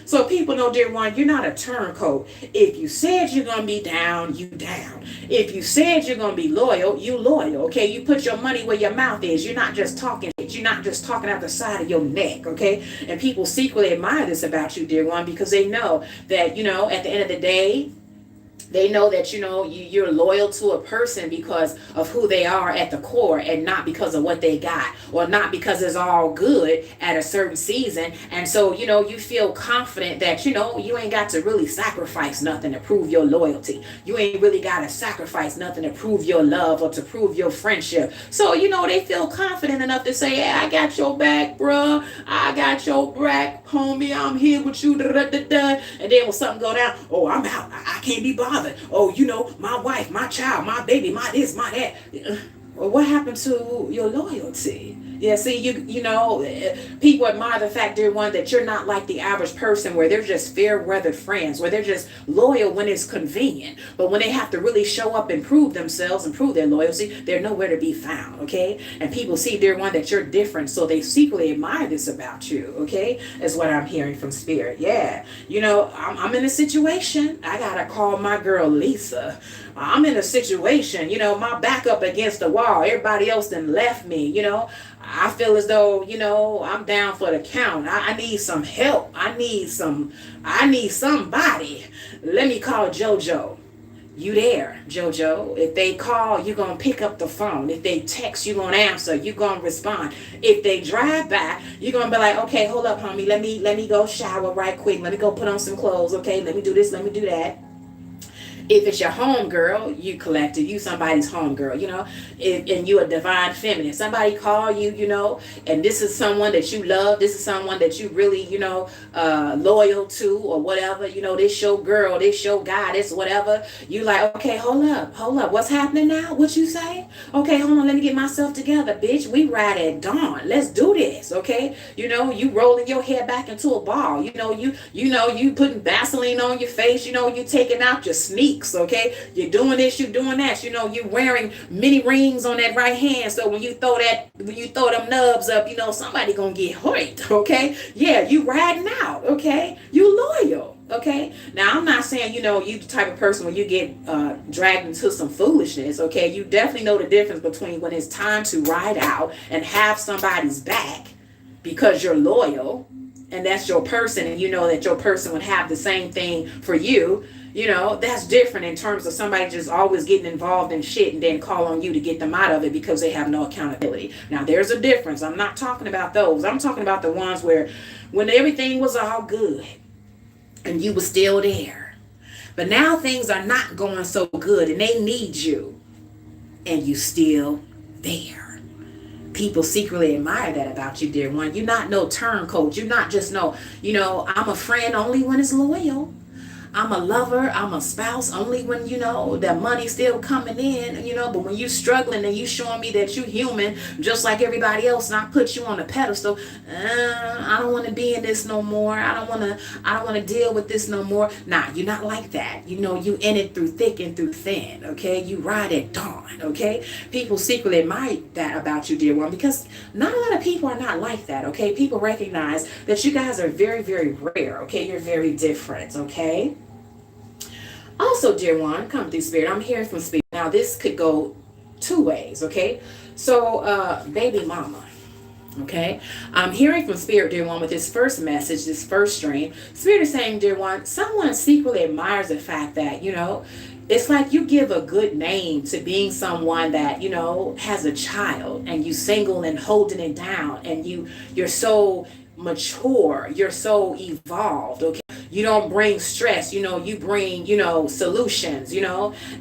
So people know, dear one, you're not a turncoat. If you said you're going to be down, you down. If you said you're going to be loyal, you loyal, okay? You put your money where your mouth is. You're not just talking shit. You're not just talking out the side of your neck, okay? And people secretly admire this about you, dear one, because they know that, at the end of the day, they know that, you're loyal to a person because of who they are at the core, and not because of what they got, or not because it's all good at a certain season. And so, you feel confident that, you ain't got to really sacrifice nothing to prove your loyalty. You ain't really got to sacrifice nothing to prove your love or to prove your friendship. So, they feel confident enough to say, hey, I got your back, bruh. I got your back, homie. I'm here with you. And then when something go down, oh, I'm out. I can't be bothered. Oh, my wife, my child, my baby, my this, my that. Well, what happened to your loyalty? Yeah, see, people admire the fact, dear one, that you're not like the average person where they're just fair-weathered friends, where they're just loyal when it's convenient. But when they have to really show up and prove themselves and prove their loyalty, they're nowhere to be found, okay? And people see, dear one, that you're different, so they secretly admire this about you, okay? Is what I'm hearing from spirit. Yeah, I'm in a situation. I got to call my girl Lisa. I'm in a situation, my back up against the wall. Everybody else done left me, I feel as though, I'm down for the count. I need some help. I need somebody. Let me call JoJo. you there, JoJo. If they call, you gonna pick up the phone. If they text, you gonna answer. You gonna respond. If they drive by, you gonna be like, okay, hold up, homie. Let me go shower right quick. Let me go put on some clothes. Okay, let me do this. Let me do that. If it's your home girl, you collected, you somebody's home girl, and you a divine feminine. Somebody call you, and this is someone that you love. This is someone that you really, loyal to or whatever. This your girl, this your guy, this whatever. You like, okay, hold up. What's happening now? What you say? Okay, hold on. Let me get myself together, bitch. We ride at dawn. Let's do this, okay? You rolling your hair back into a ball. You putting Vaseline on your face. You taking out your sneak. Okay, you're doing this, you're doing that. You're wearing many rings on that right hand. So when you throw them nubs up, somebody gonna get hurt. Okay, yeah, you riding out. Okay, you loyal. Okay, now I'm not saying you the type of person when you get dragged into some foolishness. Okay, you definitely know the difference between when it's time to ride out and have somebody's back because you're loyal and that's your person, and that your person would have the same thing for you. That's different in terms of somebody just always getting involved in shit and then call on you to get them out of it because they have no accountability. Now, there's a difference. I'm not talking about those. I'm talking about the ones where when everything was all good and you were still there, but now things are not going so good and they need you and you still there. People secretly admire that about you, dear one. You're not no turncoat. You're not just I'm a friend only when it's loyal. I'm a lover, I'm a spouse only when, that money's still coming in, but when you struggling and you showing me that you human, just like everybody else, and I put you on a pedestal, I don't want to be in this no more. I don't want to deal with this no more. Nah, you're not like that. You in it through thick and through thin, okay? You ride at dawn, okay? People secretly admire that about you, dear one, because not a lot of people are not like that, okay? People recognize that you guys are very, very rare, okay? You're very different, okay? Also, dear one, come through spirit. I'm hearing from spirit. Now, this could go two ways, okay? So, baby mama, okay? I'm hearing from spirit, dear one, with this first message, this first stream. Spirit is saying, dear one, someone secretly admires the fact that, it's like you give a good name to being someone that, has a child and you single and holding it down and you're so mature, you're so evolved, okay? You don't bring stress, you bring, solutions,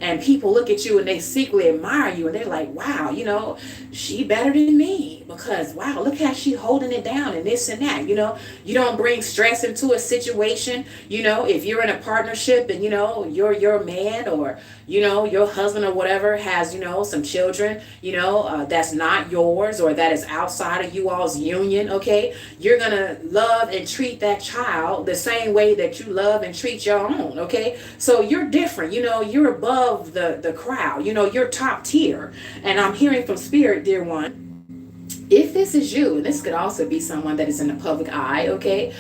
and people look at you and they secretly admire you and they're like, wow, she better than me because, wow, look how she holding it down and this and that, you don't bring stress into a situation, if you're in a partnership and, your man or, your husband or whatever has, some children, that's not yours or that is outside of you all's union, okay, you're going to love and treat that child the same way that you love and treat your own, okay? So you're different, you're above the crowd, you're top tier. And I'm hearing from spirit, dear one, if this is you, and this could also be someone that is in the public eye, okay?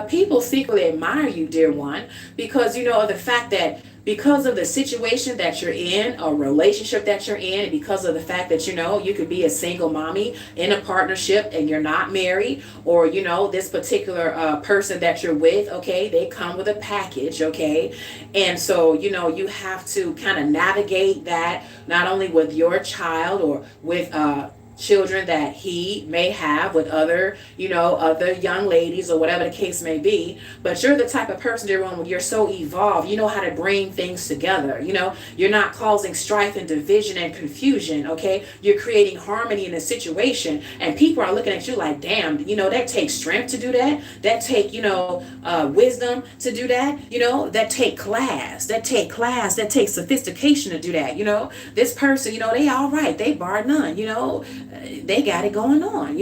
People secretly admire you, dear one, because, of the fact that because of the situation that you're in, a relationship that you're in, and because of the fact that, you could be a single mommy in a partnership and you're not married, or, this particular person that you're with, okay, they come with a package, okay? And so, you have to kind of navigate that, not only with your child or with children that he may have with other, other young ladies or whatever the case may be. But you're the type of person, dear one, when you're so evolved, you know how to bring things together. You're not causing strife and division and confusion, okay? You're creating harmony in a situation, and people are looking at you like, damn, that takes strength to do that. That take, wisdom to do that. That take class. That takes sophistication to do that. This person, they all right. They bar none, they got it going on,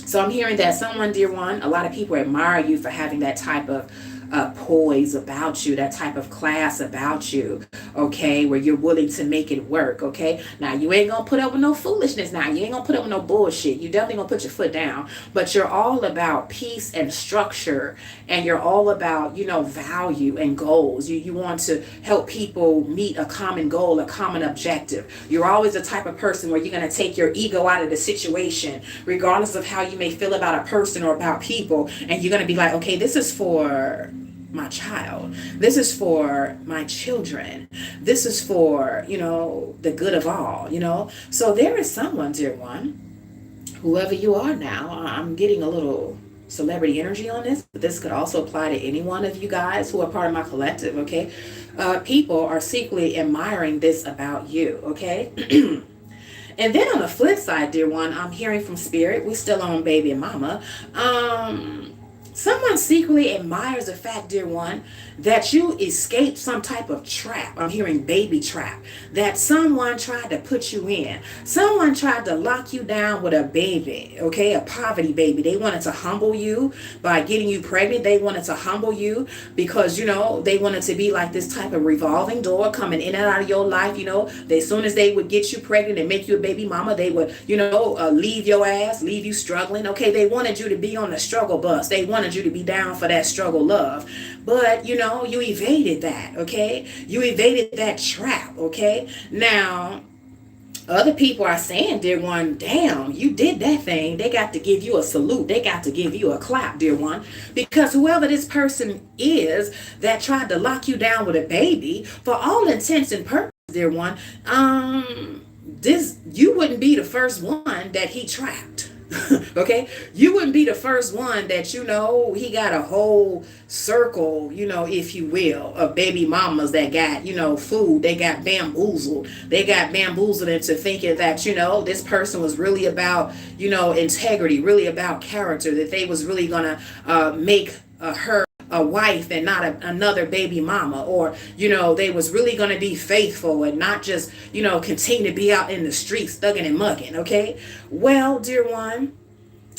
So I'm hearing that someone, dear one, a lot of people admire you for having that type of poise about you, that type of class about you, okay, where you're willing to make it work, okay? Now, you ain't gonna put up with no foolishness now. You ain't gonna put up with no bullshit. You definitely gonna put your foot down, but you're all about peace and structure, and you're all about, value and goals. You want to help people meet a common goal, a common objective. You're always the type of person where you're gonna take your ego out of the situation, regardless of how you may feel about a person or about people, and you're gonna be like, okay, this is for my child. This is for my children. This is for, the good of all, So there is someone, dear one, whoever you are now, I'm getting a little celebrity energy on this, but this could also apply to any one of you guys who are part of my collective, okay? People are secretly admiring this about you, okay? And then on the flip side, dear one, I'm hearing from spirit, we still on baby and mama. Someone secretly admires the fact, dear one, that you escaped some type of trap. I'm hearing baby trap. That someone tried to put you in. Someone tried to lock you down with a baby, okay? A poverty baby. They wanted to humble you by getting you pregnant. They wanted to humble you because, they wanted to be like this type of revolving door coming in and out of your life, As soon as they would get you pregnant and make you a baby mama, they would, leave your ass, leave you struggling, okay? They wanted you to be on the struggle bus. They wanted you to be down for that struggle love. But, you evaded that, okay? You evaded that trap, okay? Now, other people are saying, dear one, damn, you did that thing. They got to give you a salute. They got to give you a clap, dear one. Because whoever this person is that tried to lock you down with a baby, for all intents and purposes, dear one, you wouldn't be the first one that he trapped. Okay, you wouldn't be the first one that he got a whole circle, if you will, of baby mamas that got food. They got bamboozled into thinking that this person was really about integrity, really about character, that they was really gonna make her a wife and not another baby mama, or they was really going to be faithful and not just continue to be out in the streets thugging and mugging. Okay, well, dear one,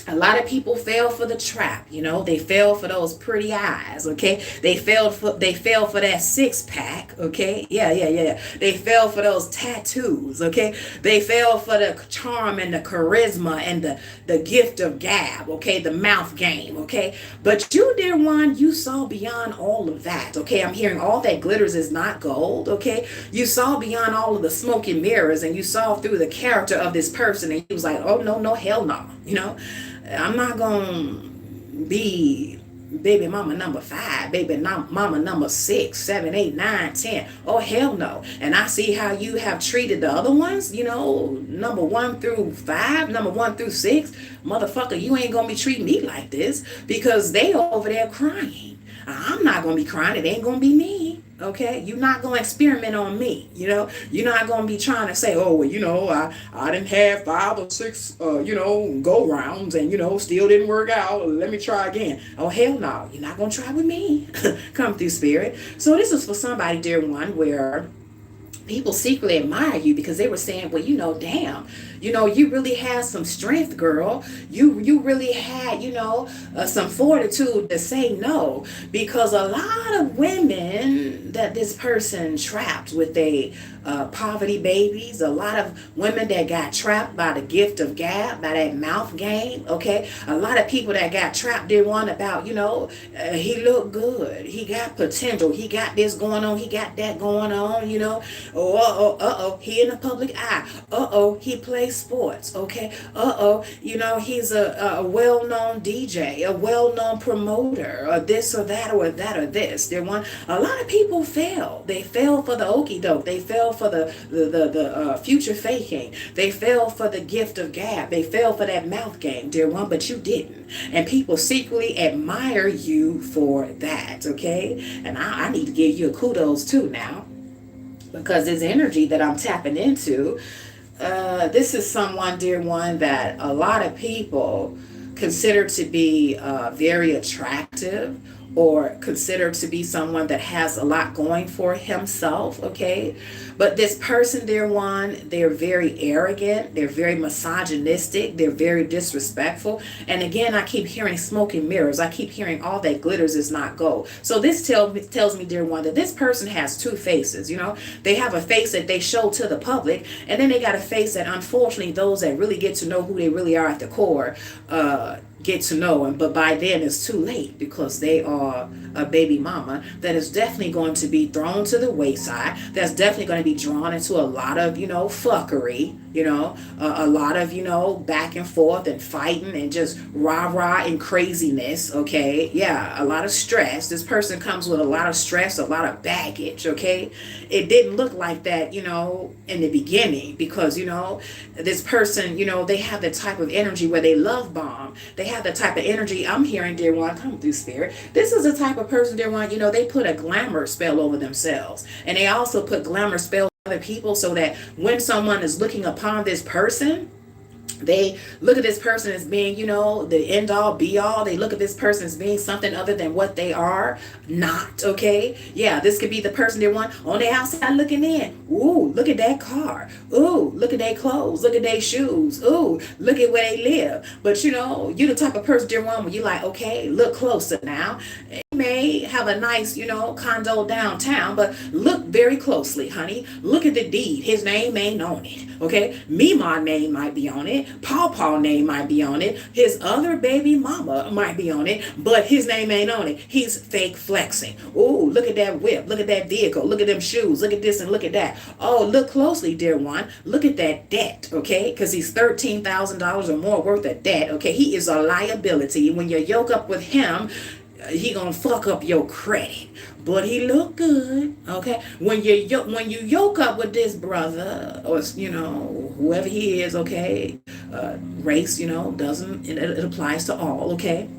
a lot of people fell for the trap. They fell for those pretty eyes. Okay, they fell for that six pack. Okay, yeah. They fell for those tattoos. Okay, they fell for the charm and the charisma and the gift of gab. Okay, the mouth game. Okay, but you, dear one, you saw beyond all of that. Okay, I'm hearing all that glitters is not gold. Okay, you saw beyond all of the smoke and mirrors, and you saw through the character of this person, and you was like, oh no, hell no. I'm not gonna be baby mama number 5, baby mama number 6, 7, 8, 9, 10. Oh hell no. And I see how you have treated the other ones, number 1 through 5, number 1 through 6. Motherfucker, you ain't gonna be treating me like this because they over there crying. I'm not gonna be crying. It ain't gonna be me. Okay, you're not going to experiment on me. You're not going to be trying to say, oh, well, I didn't have 5 or 6, go rounds and, still didn't work out. Let me try again. Oh, hell no. You're not going to try with me. Come through, spirit. So this is for somebody, dear one, where people secretly admire you because they were saying, well, damn, you really had some strength, girl. You really had, some fortitude to say no, because a lot of women that this person trapped with poverty babies, a lot of women that got trapped by the gift of gab, by that mouth game, okay? A lot of people that got trapped did one about, he looked good. He got potential. He got this going on. He got that going on, he in the public eye. He plays sports, okay? He's a well-known DJ, a well-known promoter, or this or that or that or this. A lot of people fail. They fell for the okie doke. They fell for the future faking. They fell for the gift of gab. They fell for that mouth game, dear one, but you didn't. And people secretly admire you for that, okay? And I need to give you a kudos too now, because this energy that I'm tapping into, this is someone, dear one, that a lot of people consider to be very attractive, or consider to be someone that has a lot going for himself, okay? But this person, dear one, they're very arrogant, they're very misogynistic, they're very disrespectful. And again, I keep hearing smoke and mirrors. I keep hearing all that glitters is not gold. So this tells me, dear one, that this person has 2 faces, They have a face that they show to the public, and then they got a face that, unfortunately, those that really get to know who they really are at the core, get to know him, but by then it's too late because they are a baby mama that is definitely going to be thrown to the wayside, that's definitely going to be drawn into a lot of, fuckery, a lot of, back and forth and fighting and just rah-rah and craziness, okay? Yeah, a lot of stress. This person comes with a lot of stress, a lot of baggage, okay? It didn't look like that, in the beginning because, this person, they have the type of energy where they love bomb. They have the type of energy I'm hearing, dear one, come through spirit. This is the type of person, dear one, they put a glamour spell over themselves. And they also put glamour spells on other people so that when someone is looking upon this person, they look at this person as being, the end all be all. They look at this person as being something other than what they are not, okay? Yeah, this could be the person they want on the outside looking in. Ooh, look at that car. Ooh, look at their clothes. Look at their shoes. Ooh, look at where they live. But, you're the type of person, dear one, where you're like, okay, look closer now. May have a nice, condo downtown, but look very closely, honey. Look at the deed. His name ain't on it, okay? Mima name might be on it. Paw name might be on it. His other baby mama might be on it, but his name ain't on it. He's fake flexing. Ooh, look at that whip. Look at that vehicle. Look at them shoes. Look at this and look at that. Oh, look closely, dear one. Look at that debt, okay? Because he's $13,000 or more worth of debt, okay? He is a liability. When you yoke up with him, he gonna fuck up your credit, but he look good, okay? When you yoke up with this brother, or whoever he is, okay, race, doesn't it applies to all, okay?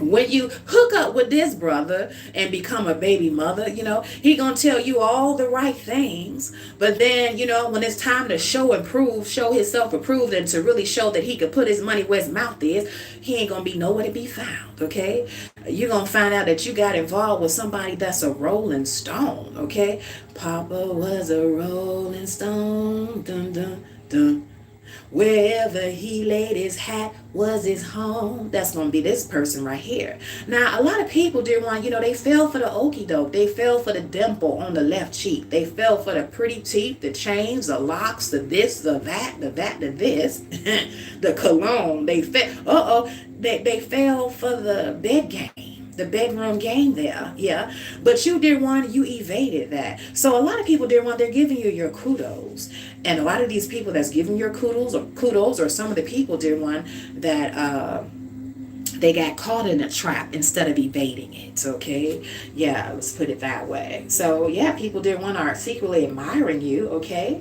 When you hook up with this brother and become a baby mother, he gonna tell you all the right things. But then, when it's time to show himself approved, and to really show that he could put his money where his mouth is, he ain't gonna be nowhere to be found, okay? You're gonna find out that you got involved with somebody that's a rolling stone, okay? Papa was a rolling stone, dun dun dun. Wherever he laid his hat was his home. That's going to be this person right here. Now, a lot of people, dear one, they fell for the okie doke. They fell for the dimple on the left cheek. They fell for the pretty teeth, the chains, the locks, the this, the that, the this, the cologne. They fell. They fell for the bed game. The bedroom game there, yeah. But you, dear one, you evaded that. So a lot of people, dear one, they're giving you your kudos. And a lot of these people that's giving your kudos or some of the people, dear one, that they got caught in a trap instead of evading it, okay? Yeah, let's put it that way. So yeah, people, dear one, are secretly admiring you, okay?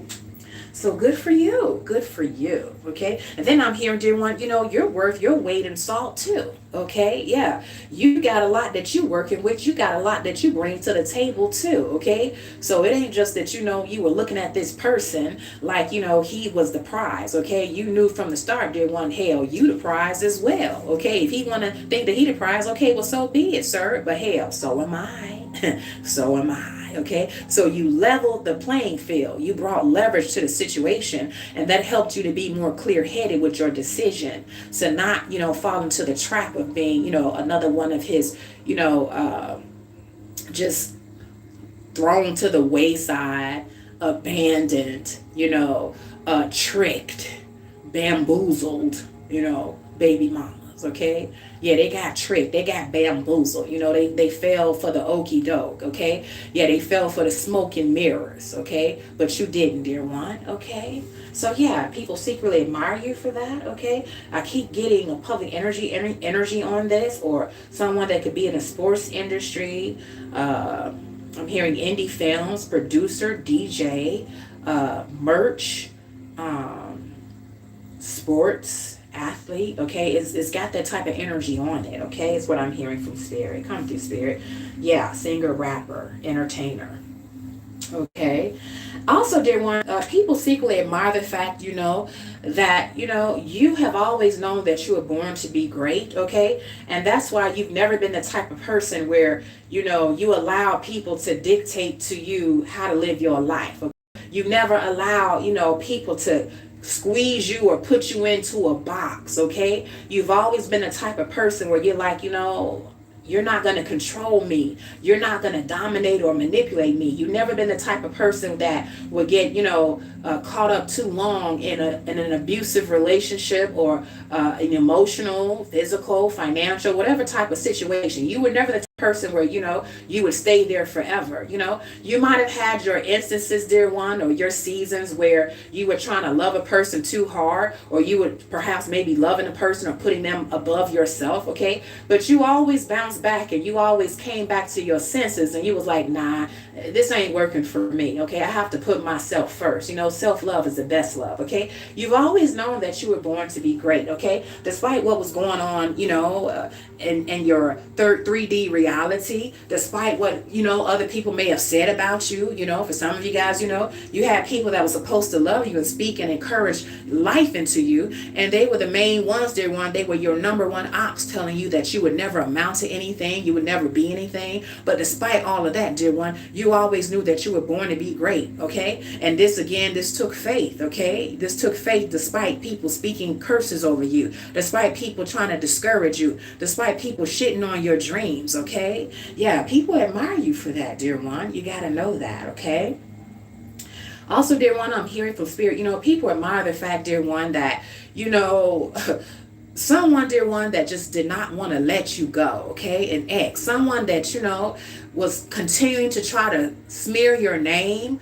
So good for you. Good for you. Okay. And then I'm hearing, dear one, you're worth your weight in salt too. Okay. Yeah. You got a lot that you working with. You got a lot that you bring to the table too. Okay. So it ain't just that, you were looking at this person like, he was the prize. Okay. You knew from the start, dear one, hell, you the prize as well. Okay. If he want to think that he the prize, okay, well, so be it, sir. But hell, so am I. So am I. Okay, so you leveled the playing field. You brought leverage to the situation, and that helped you to be more clear-headed with your decision, to not, fall into the trap of being, another one of his, just thrown to the wayside, abandoned, tricked, bamboozled, baby mama. Okay, yeah, they got tricked, they got bamboozled, they fell for the okie doke, okay, yeah, they fell for the smoke and mirrors, okay, but you didn't, dear one, okay. So yeah, people secretly admire you for that, okay. I keep getting a public energy on this, or someone that could be in the sports industry. I'm hearing indie films, producer, DJ, merch, sports athlete, okay. It's got that type of energy on it, okay. It's what I'm hearing from spirit. Come through spirit. Yeah, singer, rapper, entertainer, okay. Also, dear one, people secretly admire the fact, that, you have always known that you were born to be great, okay. And that's why you've never been the type of person where, you allow people to dictate to you how to live your life, okay? You never allow, people to squeeze you or put you into a box, okay. You've always been the type of person where you're like, you're not going to control me. You're not going to dominate or manipulate me. You've never been the type of person that would get, caught up too long in an abusive relationship or an emotional, physical, financial, whatever type of situation. You were never the person where, you would stay there forever. You might have had your instances, dear one, or your seasons where you were trying to love a person too hard, or you would perhaps maybe loving a person or putting them above yourself, okay? But you always bounced back and you always came back to your senses and you was like, nah, this ain't working for me, okay? I have to put myself first. Self-love is the best love, okay? You've always known that you were born to be great, okay? Despite what was going on, in your 3D reality, despite what, other people may have said about you, for some of you guys, you had people that were supposed to love you and speak and encourage life into you, and they were the main ones, dear one. They were your number one ops, telling you that you would never amount to anything, you would never be anything. But despite all of that, dear one, you always knew that you were born to be great, okay? And this took faith, okay? This took faith despite people speaking curses over you, despite people trying to discourage you, despite people shitting on your dreams, okay? Yeah, people admire you for that, dear one. You got to know that, okay? Also, dear one, I'm hearing from spirit, people admire the fact, dear one, that, someone, dear one, that just did not want to let you go, okay? An ex, someone that, was continuing to try to smear your name,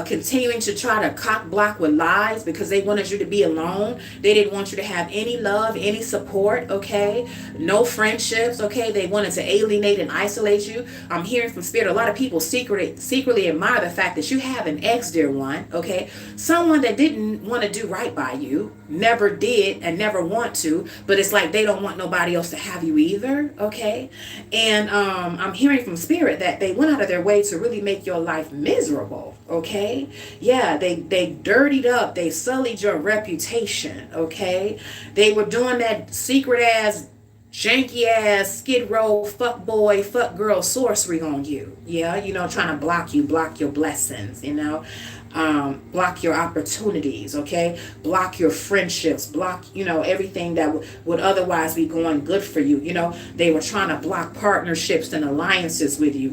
continuing to try to cock block with lies because they wanted you to be alone. They didn't want you to have any love, any support, okay? No friendships, okay? They wanted to alienate and isolate you. I'm hearing from spirit, a lot of people secretly admire the fact that you have an ex, dear one, okay? Someone that didn't want to do right by you, never did and never want to, but it's like they don't want nobody else to have you either, okay? And I'm hearing from spirit that they went out of their way to really make your life miserable, okay? Yeah, they dirtied up, they sullied your reputation, okay? They were doing that secret ass, janky ass, skid row, fuck boy, fuck girl sorcery on you. Yeah, trying to block your blessings, block your opportunities, okay? Block your friendships, block, everything that would otherwise be going good for you. They were trying to block partnerships and alliances with you,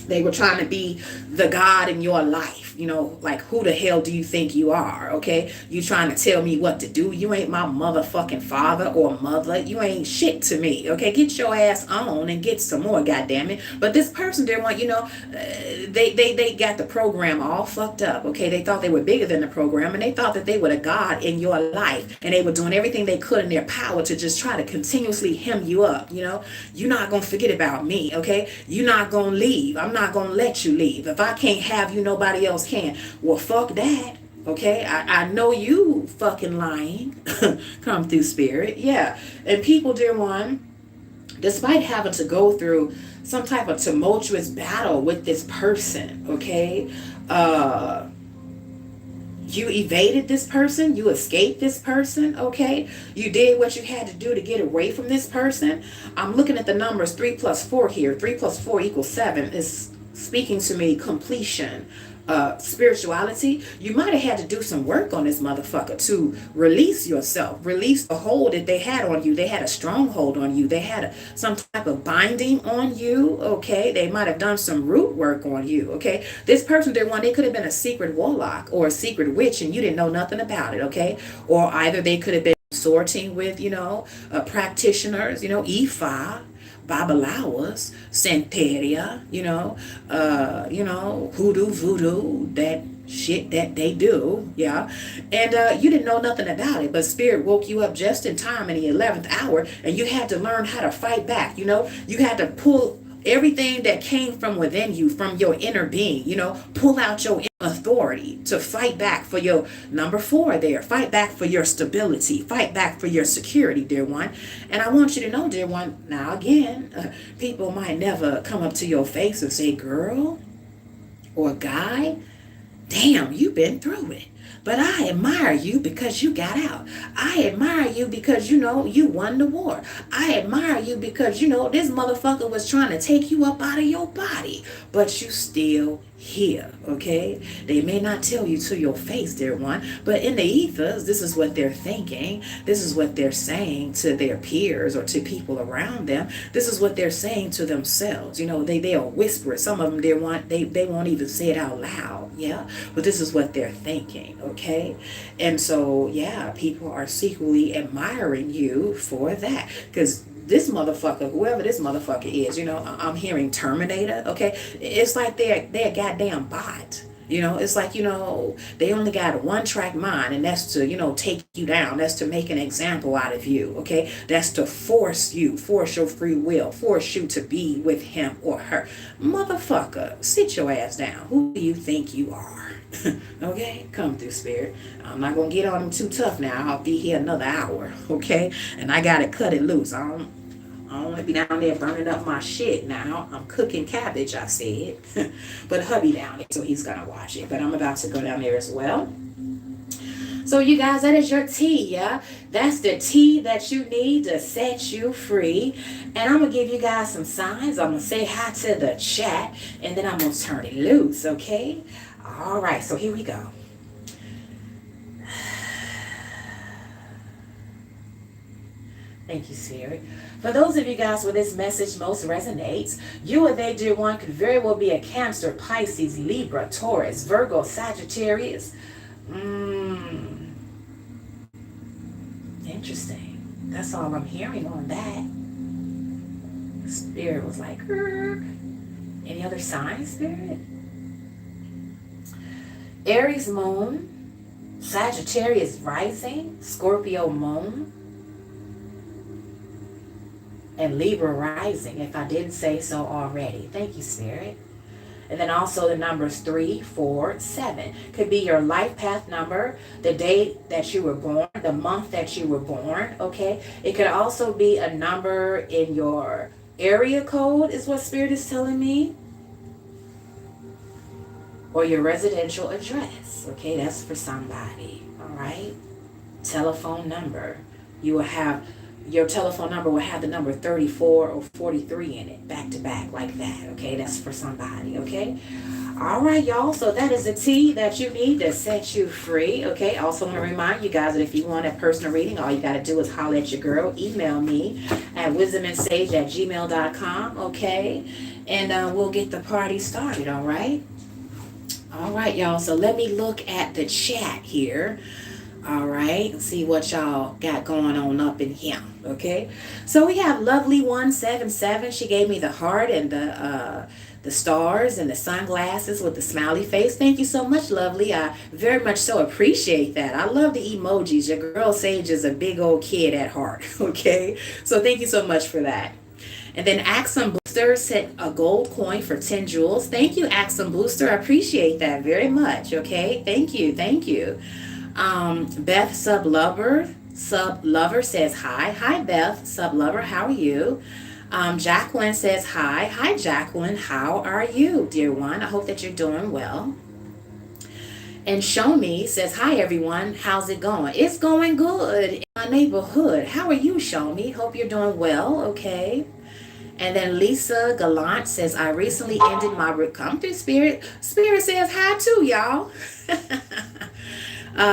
They were trying to be the God in your life, like who the hell do you think you are, okay? You trying to tell me what to do? You ain't my motherfucking father or mother. You ain't shit to me, okay? Get your ass on and get some more, goddammit. But this person didn't want, they got the program all fucked up, okay? They thought they were bigger than the program, and they thought that they were the God in your life, and they were doing everything they could in their power to just try to continuously hem you up, You're not gonna forget about me, okay? You're not gonna leave. I'm not gonna let you leave. If I can't have you, nobody else can. Well, fuck that. Okay, I know you fucking lying. Come through spirit. Yeah. And people, dear one, despite having to go through some type of tumultuous battle with this person, okay, you evaded this person, you escaped this person, okay? You did what you had to do to get away from this person. I'm looking at the numbers 3 plus 4 here. 3 plus 4 equals 7 is speaking to me completion, spirituality. You might have had to do some work on this motherfucker to release yourself, release the hold that they had on you. They had a stronghold on you. They had some type of binding on you, okay? They might have done some root work on you, okay? This person, they could have been a secret warlock or a secret witch and you didn't know nothing about it, okay? Or either they could have been sorting with, practitioners, Ifa, Babalawas, Santeria, hoodoo, voodoo, that shit that they do, yeah. And you didn't know nothing about it, but spirit woke you up just in time in the 11th hour, and you had to learn how to fight back, You had to pull everything that came from within you, from your inner being, pull out your inner authority to fight back for your number 4 there. Fight back for your stability. Fight back for your security, dear one. And I want you to know, dear one, now again, people might never come up to your face and say, girl or guy, damn, you've been through it. But I admire you because you got out. I admire you because, you won the war. I admire you because, this motherfucker was trying to take you up out of your body. But you still here, okay? They may not tell you to your face, dear one, but in the ethers, this is what they're thinking. This is what they're saying to their peers or to people around them. This is what they're saying to themselves. You know, they'll whisper it. Some of them they won't even say it out loud, yeah? But this is what they're thinking, okay? And so, yeah, people are secretly admiring you for that, because this motherfucker, whoever this motherfucker is, you know, I'm hearing Terminator, okay? It's like they're a goddamn bot. You know, it's like, you know, they only got a one-track mind, and that's to, you know, take you down. That's to make an example out of you, okay? That's to force you, force your free will, force you to be with him or her. Motherfucker, sit your ass down. Who do you think you are? Okay, come through, spirit. I'm not gonna get on them too tough now. I'll be here another hour, okay? And I gotta cut it loose. I don't want to be down there burning up my shit now. I'm cooking cabbage, I said. But hubby down there, so he's gonna watch it. But I'm about to go down there as well. So you guys, that is your tea, yeah? That's the tea that you need to set you free. And I'm going to give you guys some signs. I'm going to say hi to the chat, and then I'm going to turn it loose, okay? All right, so here we go. Thank you, Spirit. For those of you guys where this message most resonates, you or they, dear one, could very well be a Cancer, Pisces, Libra, Taurus, Virgo, Sagittarius. Interesting. That's all I'm hearing on that. Spirit was like, any other signs, Spirit? Aries moon, Sagittarius rising, Scorpio moon, and Libra rising, if I didn't say so already. Thank you, Spirit. And then also the numbers 3, 4, 7. Could be your life path number, the date that you were born, the month that you were born, okay? It could also be a number in your area code, is what Spirit is telling me. Or your residential address, okay? That's for somebody, all right? Telephone number. You will have... Your telephone number will have the number 34 or 43 in it, back to back, like that, okay? That's for somebody, okay? All right, y'all. So that is the tea that you need to set you free, okay? Also want to remind you guys that if you want a personal reading, all you got to do is holler at your girl. Email me at WizdomandSage@gmail.com, okay? And we'll get the party started, all right? All right, y'all. So let me look at the chat here. All right, see what y'all got going on up in here, okay? So we have lovely 177. She gave me the heart and the stars and the sunglasses with the smiley face. Thank you so much, lovely. I very much so appreciate that. I love the emojis. Your girl Sage is a big old kid at heart, okay? So thank you so much for that. And then Axum Booster sent a gold coin for 10 jewels. Thank you, Axum Booster. I appreciate that very much, okay? Thank you, thank you. Beth Sublover says hi. Hi, Beth Sublover. How are you? Jacqueline says hi. Hi, Jacqueline. How are you, dear one? I hope that you're doing well. And Show Me says, hi, everyone. How's it going? It's going good in my neighborhood. How are you, Show Me? Hope you're doing well, okay? And then Lisa Gallant says, I recently ended my... Come through, Spirit. Spirit says hi, too, y'all.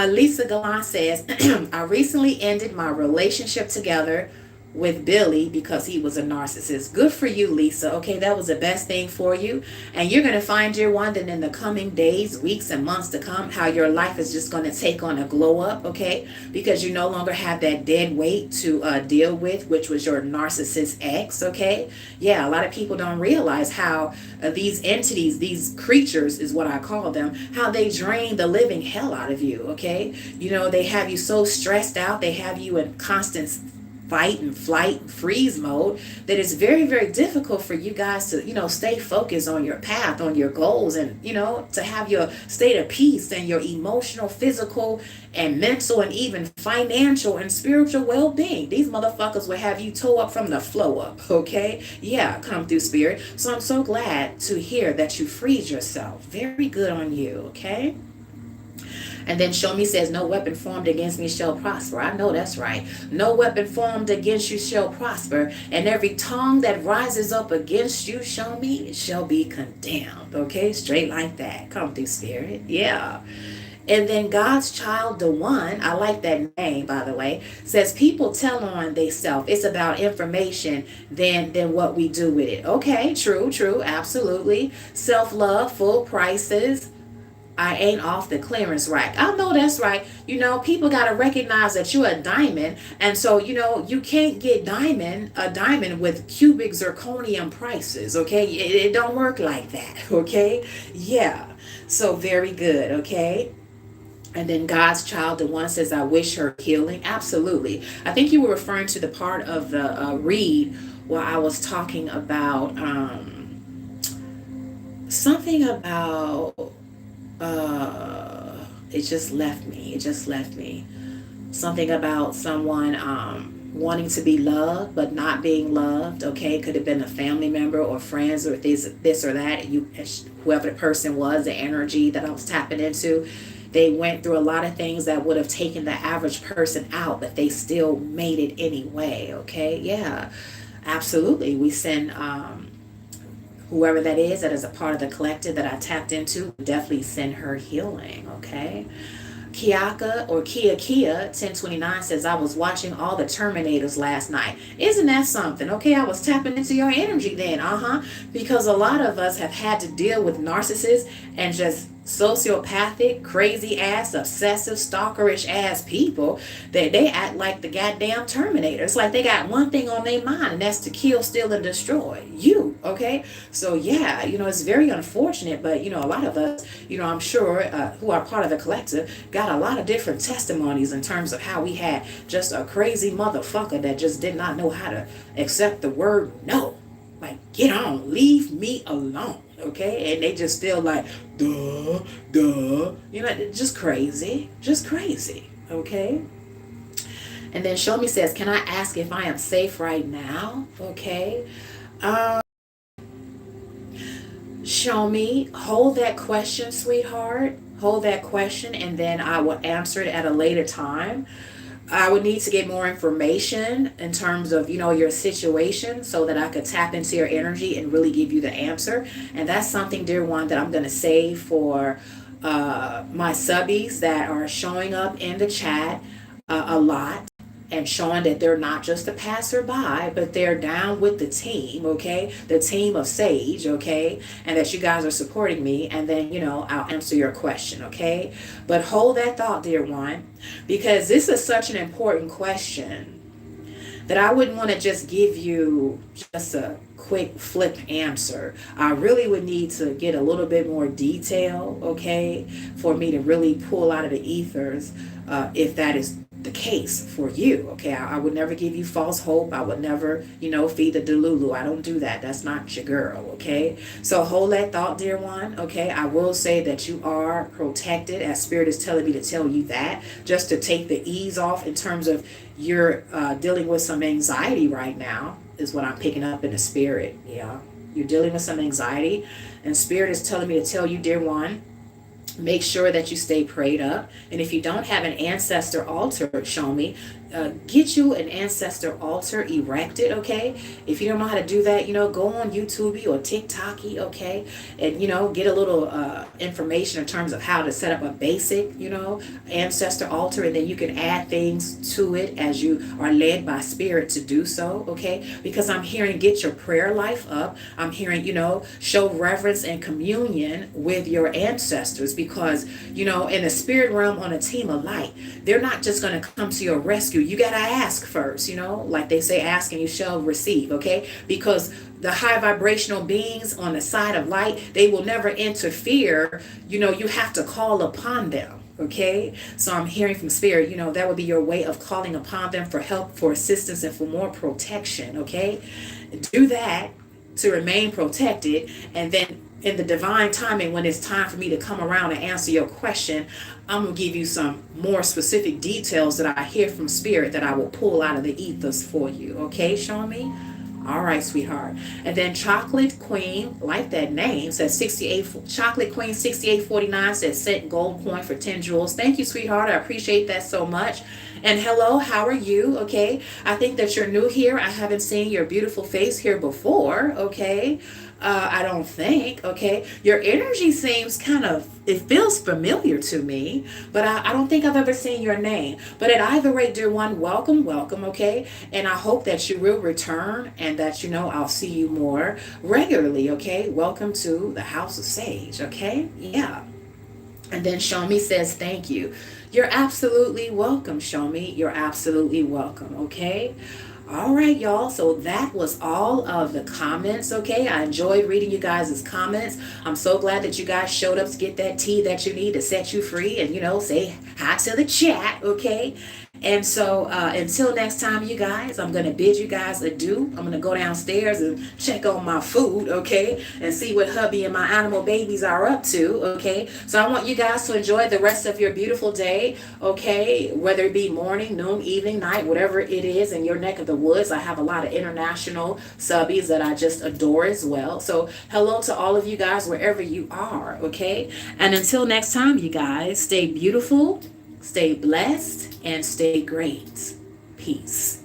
Lisa Gallant says, I recently ended my relationship together with Billy because he was a narcissist. Good for you, Lisa. Okay, that was the best thing for you. And you're going to find, dear one, that in the coming days, weeks, and months to come, how your life is just going to take on a glow up, okay? Because you no longer have that dead weight to deal with, which was your narcissist ex, okay? Yeah, a lot of people don't realize how these entities, these creatures is what I call them, how they drain the living hell out of you, okay? You know, they have you so stressed out. They have you in constant fight and flight and freeze mode that it's very, very difficult for you guys to, you know, stay focused on your path, on your goals, and, you know, to have your state of peace and your emotional, physical, and mental, and even financial and spiritual well-being. These motherfuckers will have you toe up from the flow up, okay? Yeah, come through, Spirit. So I'm so glad to hear that you freed yourself. Very good on you, okay? And then show me says, no weapon formed against me shall prosper. I know that's right. No weapon formed against you shall prosper. And every tongue that rises up against you, show me, shall be condemned. Okay, straight like that. Come through, Spirit. Yeah. And then God's Child, the One, I like that name, by the way, says people tell on theyself. It's about information than what we do with it. Okay, true, absolutely. Self-love, full prices. I ain't off the clearance rack. I know that's right. People got to recognize that you're a diamond. And so, you can't get a diamond with cubic zirconium prices. Okay. It don't work like that. Okay. Yeah. So very good. Okay. And then God's Child, the One, says, I wish her healing. Absolutely. I think you were referring to the part of the read where I was talking about something about it just left me something about someone wanting to be loved but not being loved. Okay, it could have been a family member or friends or this or that. Whoever the person was, the energy that I was tapping into, they went through a lot of things that would have taken the average person out, but they still made it anyway. Okay, yeah, absolutely. We send whoever that is a part of the collective that I tapped into, definitely send her healing. Okay. Kiaka or Kia 1029 says, I was watching all the Terminators last night. Isn't that something? Okay, I was tapping into your energy then. Because a lot of us have had to deal with narcissists and just sociopathic, crazy ass, obsessive, stalkerish ass people that they act like the goddamn Terminator. It's like they got one thing on their mind, and that's to kill, steal, and destroy you. Okay, so yeah, it's very unfortunate, but a lot of us, I'm sure, who are part of the collective, got a lot of different testimonies in terms of how we had just a crazy motherfucker that just did not know how to accept the word no. Like, get on, leave me alone. Okay, and they just feel like duh, just crazy. Okay. And then Show Me says, can I ask if I am safe right now? Okay. Show Me, hold that question, sweetheart. Hold that question, and then I will answer it at a later time. I would need to get more information in terms of, your situation so that I could tap into your energy and really give you the answer. And that's something, dear one, that I'm going to save for my subbies that are showing up in the chat a lot and showing that they're not just a passerby, but they're down with the team, okay? The team of Sage, okay? And that you guys are supporting me, and then, I'll answer your question, okay? But hold that thought, dear one, because this is such an important question that I wouldn't want to just give you just a quick flip answer. I really would need to get a little bit more detail, okay, for me to really pull out of the ethers if that is the case for you. Okay, I would never give you false hope. I would never, feed the delulu. I don't do that. That's not your girl. Okay, so hold that thought, dear one. Okay, I will say that you are protected, as Spirit is telling me to tell you that, just to take the ease off in terms of you're dealing with some anxiety right now, is what I'm picking up in the spirit. Yeah, you're dealing with some anxiety, and Spirit is telling me to tell you, dear one, make sure that you stay prayed up. And if you don't have an ancestor altar, Show Me, get you an ancestor altar erected, okay? If you don't know how to do that, go on YouTube or TikTok, okay? And, get a little information in terms of how to set up a basic, ancestor altar, and then you can add things to it as you are led by Spirit to do so, okay? Because I'm hearing get your prayer life up. I'm hearing, show reverence and communion with your ancestors, because, in the spirit realm on a team of light, they're not just going to come to your rescue. You got to ask first, like they say, ask and you shall receive, okay? Because the high vibrational beings on the side of light, they will never interfere. You have to call upon them. Okay, so I'm hearing from Spirit, that would be your way of calling upon them for help, for assistance, and for more protection. Okay, do that to remain protected, and then in the divine timing, when it's time for me to come around and answer your question, I'm going to give you some more specific details that I hear from Spirit that I will pull out of the ethers for you. Okay, Show Me? All right, sweetheart. And then Chocolate Queen, like that name, says 68. Chocolate Queen 6849 says sent gold coin for 10 jewels. Thank you, sweetheart. I appreciate that so much. And hello, how are you? Okay. I think that you're new here. I haven't seen your beautiful face here before. Okay. I don't think. Okay. Your energy seems kind of, it feels familiar to me, but I don't think I've ever seen your name. But at either rate, dear one, welcome, welcome. Okay. And I hope that you will return and that, I'll see you more regularly. Okay. Welcome to the House of Sage. Okay. Yeah. And then Shomi says, thank you. You're absolutely welcome, Shomi. You're absolutely welcome. Okay. All right, y'all. So that was all of the comments. Okay. I enjoyed reading you guys' comments. I'm so glad that you guys showed up to get that tea that you need to set you free and, say hi to the chat. Okay. And so until next time, you guys, I'm going to bid you guys adieu. I'm going to go downstairs and check on my food, okay, and see what hubby and my animal babies are up to, okay. So I want you guys to enjoy the rest of your beautiful day, okay, whether it be morning, noon, evening, night, whatever it is in your neck of the woods. I have a lot of international subbies that I just adore as well. So hello to all of you guys wherever you are, okay. And until next time, you guys, stay beautiful, stay blessed, and stay great. Peace.